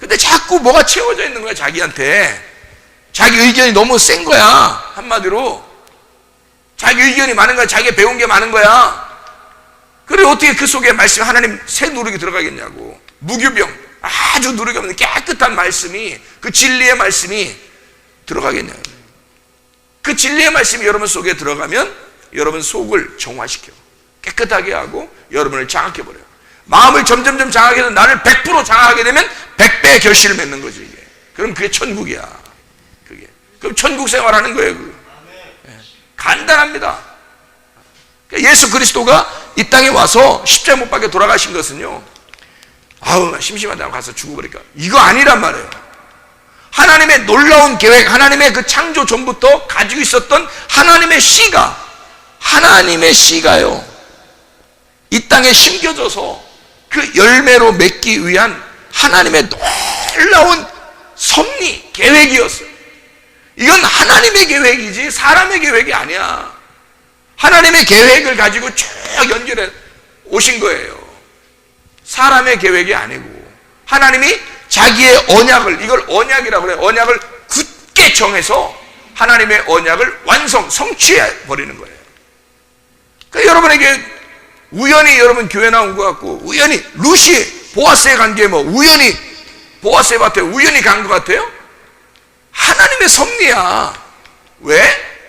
근데 자꾸 뭐가 채워져 있는 거야. 자기한테 자기 의견이 너무 센 거야. 한마디로 자기 의견이 많은 거야. 자기가 배운 게 많은 거야. 그래 어떻게 그 속에 말씀 하나님 새 누룩이 들어가겠냐고. 무규병 아주 누룩이 없는 깨끗한 말씀이, 그 진리의 말씀이 들어가겠냐고. 그 진리의 말씀이 여러분 속에 들어가면 여러분 속을 정화시켜 깨끗하게 하고 여러분을 장악해버려요. 마음을 점점점 장악해서 나를 100% 장악하게 되면 100배의 결실을 맺는 거지 이게. 그럼 그게 천국이야. 그럼 천국 생활하는 거예요. 간단합니다. 예수 그리스도가 이 땅에 와서 십자가 못 박혀 돌아가신 것은요, 아우 심심하다 가서 죽어버릴까, 이거 아니란 말이에요. 하나님의 놀라운 계획, 하나님의 그 창조 전부터 가지고 있었던 하나님의 씨가요 이 땅에 심겨져서 그 열매로 맺기 위한 하나님의 놀라운 섭리 계획이었어요. 이건 하나님의 계획이지 사람의 계획이 아니야. 하나님의 계획을 가지고 쭉 연결해 오신 거예요. 사람의 계획이 아니고 하나님이 자기의 언약을, 이걸 언약이라고 그래요. 언약을 굳게 정해서 하나님의 언약을 성취해 버리는 거예요. 그러니까 여러분에게 우연히 여러분 교회 나온 것 같고, 우연히 루시 보아스에 간 게 뭐 우연히 보아스의 밭에 우연히 간 것 같아요? 하나님의 섭리야. 왜?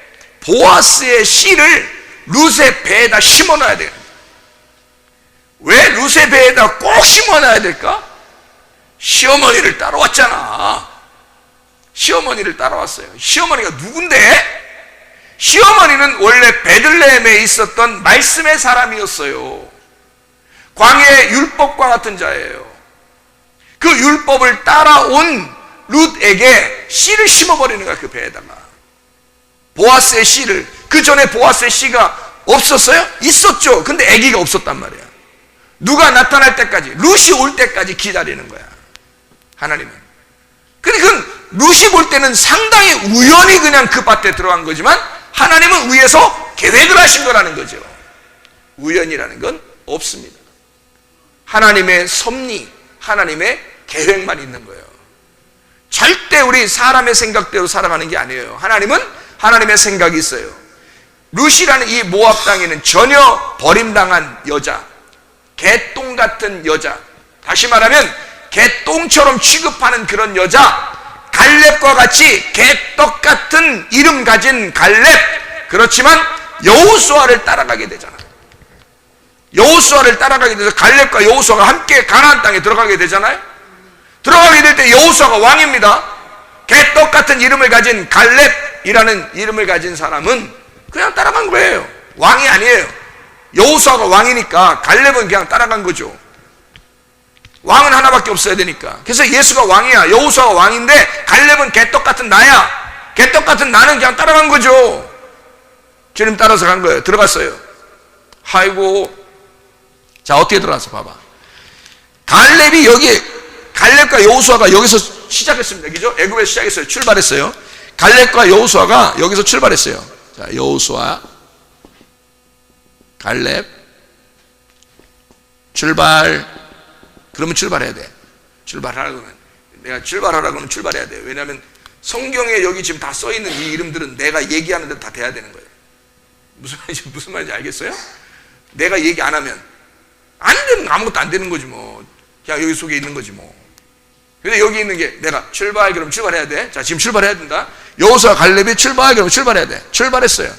보아스의 씨를 룻의 배에다 심어놔야 돼요. 왜 룻의 배에다 꼭 심어놔야 될까? 시어머니를 따라왔잖아. 시어머니를 따라왔어요. 시어머니가 누군데? 시어머니는 원래 베들레헴에 있었던 말씀의 사람이었어요. 광야의 율법과 같은 자예요. 그 율법을 따라온 룻에게 씨를 심어버리는 거야. 그 배에다가 보아스의 씨를. 그 전에 보아스의 씨가 없었어요? 있었죠. 근데 아기가 없었단 말이야. 누가 나타날 때까지, 룻이 올 때까지 기다리는 거야, 하나님은. 근데 그 룻이 볼 때는 상당히 우연히 그냥 그 밭에 들어간 거지만 하나님은 위에서 계획을 하신 거라는 거죠. 우연이라는 건 없습니다. 하나님의 섭리, 하나님의 계획만 있는 거예요. 절대 우리 사람의 생각대로 살아가는 게 아니에요. 하나님은 하나님의 생각이 있어요. 룻이라는 이 모압 땅에는 전혀 버림당한 여자, 개똥 같은 여자, 다시 말하면 개똥처럼 취급하는 그런 여자, 갈렙과 같이 개떡 같은 이름 가진 갈렙, 그렇지만 여호수아를 따라가게 되잖아요. 여호수아를 따라가게 돼서 갈렙과 여호수아가 함께 가나안 땅에 들어가게 되잖아요. 들어가게 될 때 여호수아가 왕입니다. 개떡 같은 이름을 가진 갈렙이라는 이름을 가진 사람은 그냥 따라간 거예요. 왕이 아니에요. 여호수아가 왕이니까 갈렙은 그냥 따라간 거죠. 왕은 하나밖에 없어야 되니까. 그래서 예수가 왕이야, 여호수아가 왕인데 갈렙은 개떡 같은 나야. 개떡 같은 나는 그냥 따라간 거죠. 주님 따라서 간 거예요. 들어갔어요. 아이고, 자 어떻게 들어갔어? 봐봐. 갈렙이 여기, 갈렙과 여호수아가 여기서 시작했습니다. 그죠? 애굽에서 시작했어요. 출발했어요. 갈렙과 여호수아가 여기서 출발했어요. 자, 여호수아, 갈렙, 출발. 그러면 출발해야 돼. 출발하라고 하면, 내가 출발하라고 하면 출발해야 돼. 왜냐하면 성경에 여기 지금 다 써있는 이 이름들은 내가 얘기하는 대로 다 돼야 되는 거예요. 무슨 말인지 알겠어요? 내가 얘기 안 하면 안 되는 거, 아무것도 안 되는 거지 뭐. 그냥 여기 속에 있는 거지 뭐. 근데 여기 있는 게 내가 출발, 그럼 출발해야 돼. 자, 지금 출발해야 된다. 여호수아 갈렙이 출발, 그럼 출발해야 돼. 출발했어요.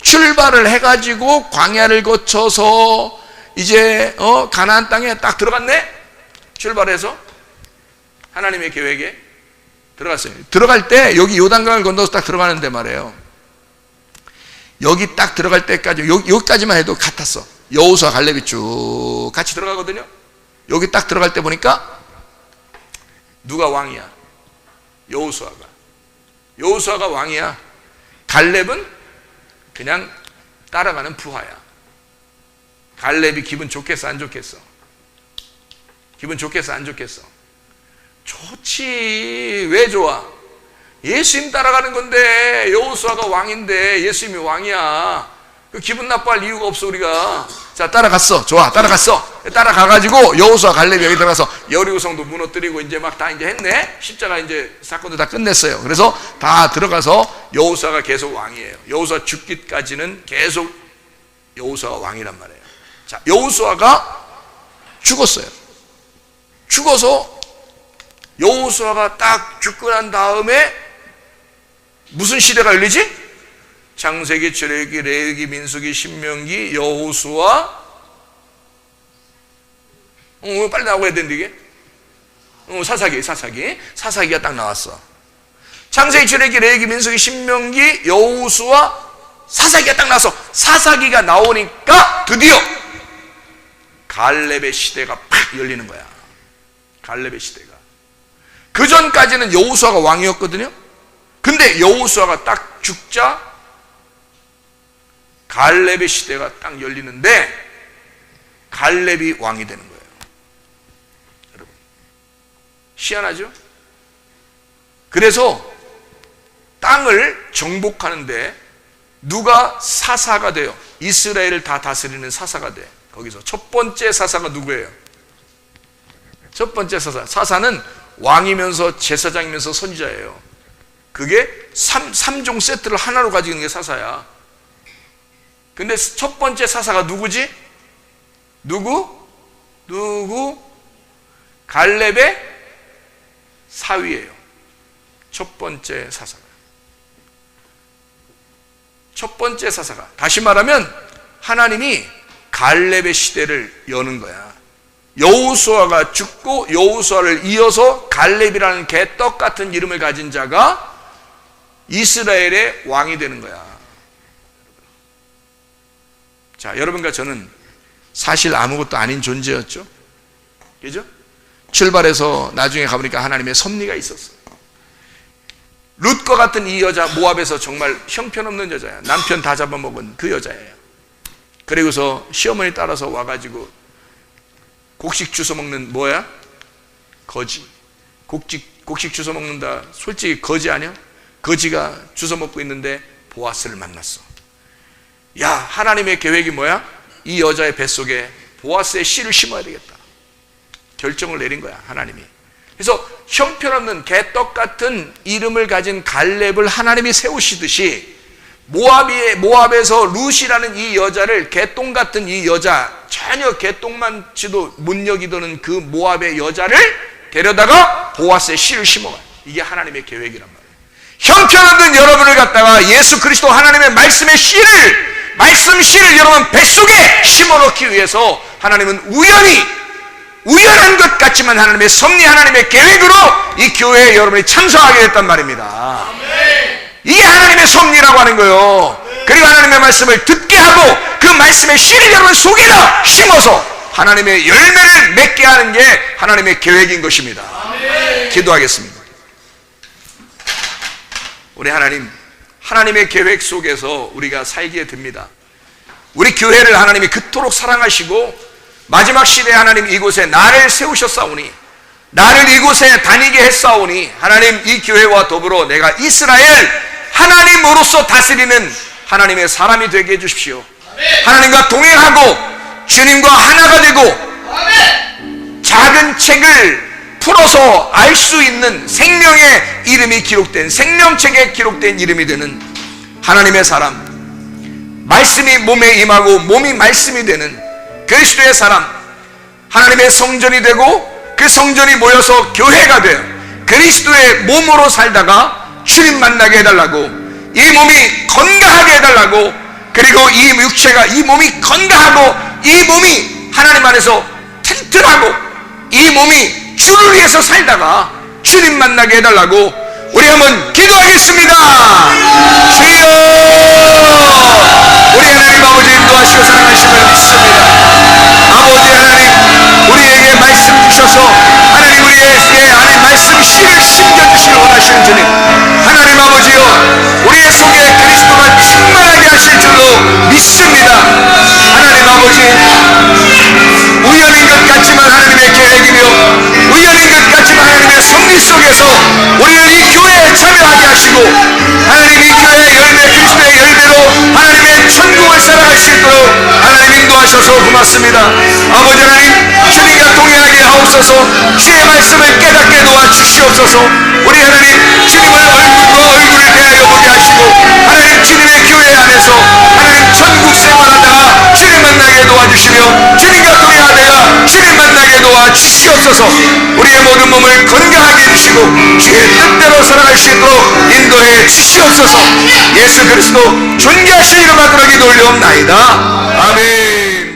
출발을 해가지고 광야를 거쳐서 이제 가나안 땅에 딱 들어갔네. 출발해서 하나님의 계획에 들어갔어요. 들어갈 때 여기 요단강을 건너서 딱 들어가는데 말이에요. 여기 딱 들어갈 때까지 여기까지만 해도 같았어. 여호수아 갈렙이 쭉 같이 들어가거든요. 여기 딱 들어갈 때 보니까 누가 왕이야? 여호수아가 왕이야. 갈렙은 그냥 따라가는 부하야. 갈렙이 기분 좋겠어, 안 좋겠어? 기분 좋겠어, 안 좋겠어? 좋지. 왜 좋아? 예수님 따라가는 건데, 여호수아가 왕인데 예수님이 왕이야. 기분 나빠할 이유가 없어 우리가. 자, 따라갔어. 좋아, 따라갔어. 따라가가지고 여호수아 갈렙이 여기 들어가서 여리고성도 무너뜨리고 이제 막 다 이제 했네. 십자가 이제 사건도 다 끝냈어요. 그래서 다 들어가서 여호수아가 계속 왕이에요. 여호수아 죽기까지는 계속 여호수아가 왕이란 말이에요. 자, 여호수아가 죽었어요. 죽어서 여호수아가 딱 죽고 난 다음에 무슨 시대가 열리지? 창세기, 출애굽기, 레위기, 민수기, 신명기, 여호수아. 빨리 나와야 되는데 이게. 사사기가 딱 나왔어. 창세기, 출애굽기, 레위기, 민수기, 신명기, 여호수아, 사사기가 딱 나왔어. 사사기가 나오니까 드디어 갈렙의 시대가 팍 열리는 거야. 갈렙의 시대가. 그 전까지는 여호수아가 왕이었거든요. 근데 여호수아가 딱 죽자 갈렙의 시대가 딱 열리는데 갈렙이 왕이 되는 거예요. 여러분, 희한하죠? 그래서 땅을 정복하는데 누가 사사가 돼요? 이스라엘을 다 다스리는 사사가 돼. 거기서 첫 번째 사사가 누구예요? 첫 번째 사사는 왕이면서 제사장이면서 선지자예요. 그게 3종 세트를 하나로 가지고 있는 게 사사야. 근데 첫 번째 사사가 누구지? 누구? 갈렙의 사위예요. 첫 번째 사사가. 첫 번째 사사가. 다시 말하면 하나님이 갈렙의 시대를 여는 거야. 여호수아가 죽고 여호수아를 이어서 갈렙이라는 개떡 같은 이름을 가진 자가 이스라엘의 왕이 되는 거야. 자, 여러분과 저는 사실 아무것도 아닌 존재였죠. 그죠? 출발해서 나중에 가보니까 하나님의 섭리가 있었어요. 룻과 같은 이 여자, 모압에서 정말 형편없는 여자야. 남편 다 잡아먹은 그 여자예요. 그리고서 시어머니 따라서 와가지고 곡식 주워 먹는 뭐야? 거지. 곡식 주워 먹는다. 솔직히 거지 아니야? 거지가 주워 먹고 있는데 보아스를 만났어. 야, 하나님의 계획이 뭐야? 이 여자의 뱃속에 보아스의 씨를 심어야 되겠다. 결정을 내린 거야, 하나님이. 그래서 형편없는 개떡 같은 이름을 가진 갈렙을 하나님이 세우시듯이 모압에서 룻이라는 이 여자를, 개똥 같은 이 여자, 전혀 개똥만치도 못 여기던 그 모압의 여자를 데려다가 보아스의 씨를 심어가요. 이게 하나님의 계획이란 말이에요. 형편없는 여러분을 갖다가 예수 그리스도 하나님의 말씀의 씨를, 말씀 씨를 여러분 뱃속에 심어넣기 위해서 하나님은 우연한 것 같지만 하나님의 섭리, 하나님의 계획으로 이 교회에 여러분이 참석하게 됐단 말입니다. 이게 하나님의 섭리라고 하는 거예요. 그리고 하나님의 말씀을 듣게 하고 그 말씀의 씨를 여러분 속에다 심어서 하나님의 열매를 맺게 하는 게 하나님의 계획인 것입니다. 기도하겠습니다. 우리 하나님의 계획 속에서 우리가 살게 됩니다. 우리 교회를 하나님이 그토록 사랑하시고 마지막 시대에 하나님 이곳에 나를 세우셨사오니, 나를 이곳에 다니게 했사오니 하나님 이 교회와 더불어 내가 이스라엘 하나님으로서 다스리는 하나님의 사람이 되게 해주십시오. 하나님과 동행하고 주님과 하나가 되고 작은 책을 풀어서 알 수 있는 생명의 이름이 기록된, 생명책에 기록된 이름이 되는 하나님의 사람, 말씀이 몸에 임하고 몸이 말씀이 되는 그리스도의 사람, 하나님의 성전이 되고 그 성전이 모여서 교회가 되어 그리스도의 몸으로 살다가 주님 만나게 해달라고, 이 몸이 건강하게 해달라고, 그리고 이 육체가, 이 몸이 건강하고 이 몸이 하나님 안에서 튼튼하고 이 몸이 주를 위해서 살다가 주님 만나게 해달라고 우리 한번 기도하겠습니다. 주여, 우리 하나님 아버지 인도하시고 사랑하심을 믿습니다. 아버지 하나님, 우리에게 말씀 주셔서 하나님 우리의 안에 말씀 씨를 심겨주시길 원하시는 주님, 하나님 아버지요, 우리의 속에 그리스도가 충만하게 하실 줄로 믿습니다. 하나님 아버지, 우연인 것 같지만 하나님의 계획이며 우연인 것 같지만 하나님의 섭리 속에서 우리를 이 교회에 참여하게 하시옵소서. 살아가시고 하나님이 교회의 열매, 그리스도의 열매로 하나님의 천국을 살아갈 수 있도록 하나님 인도하셔서 고맙습니다. 아버지 하나님, 주님과 동행하게 하옵소서. 주의 말씀을 깨닫게 도와주시옵소서. 우리 하나님, 주님을 얼굴과 얼굴을 대하여 보게 하시고 하나님, 주님의 교회 안에서 하나님 천국 생활하다가 주님 만나게 도와주시며 주님과 동행하다가 주님 만나게 도와주시옵소서. 우리의 모든 몸을 건강하게 해주시고 주의 뜻대로 살아갈 수 있도록 인도해 주시옵소서. 예수 그리스도 존귀하신 이름 앞으로 기도 올려옵나이다. 아멘.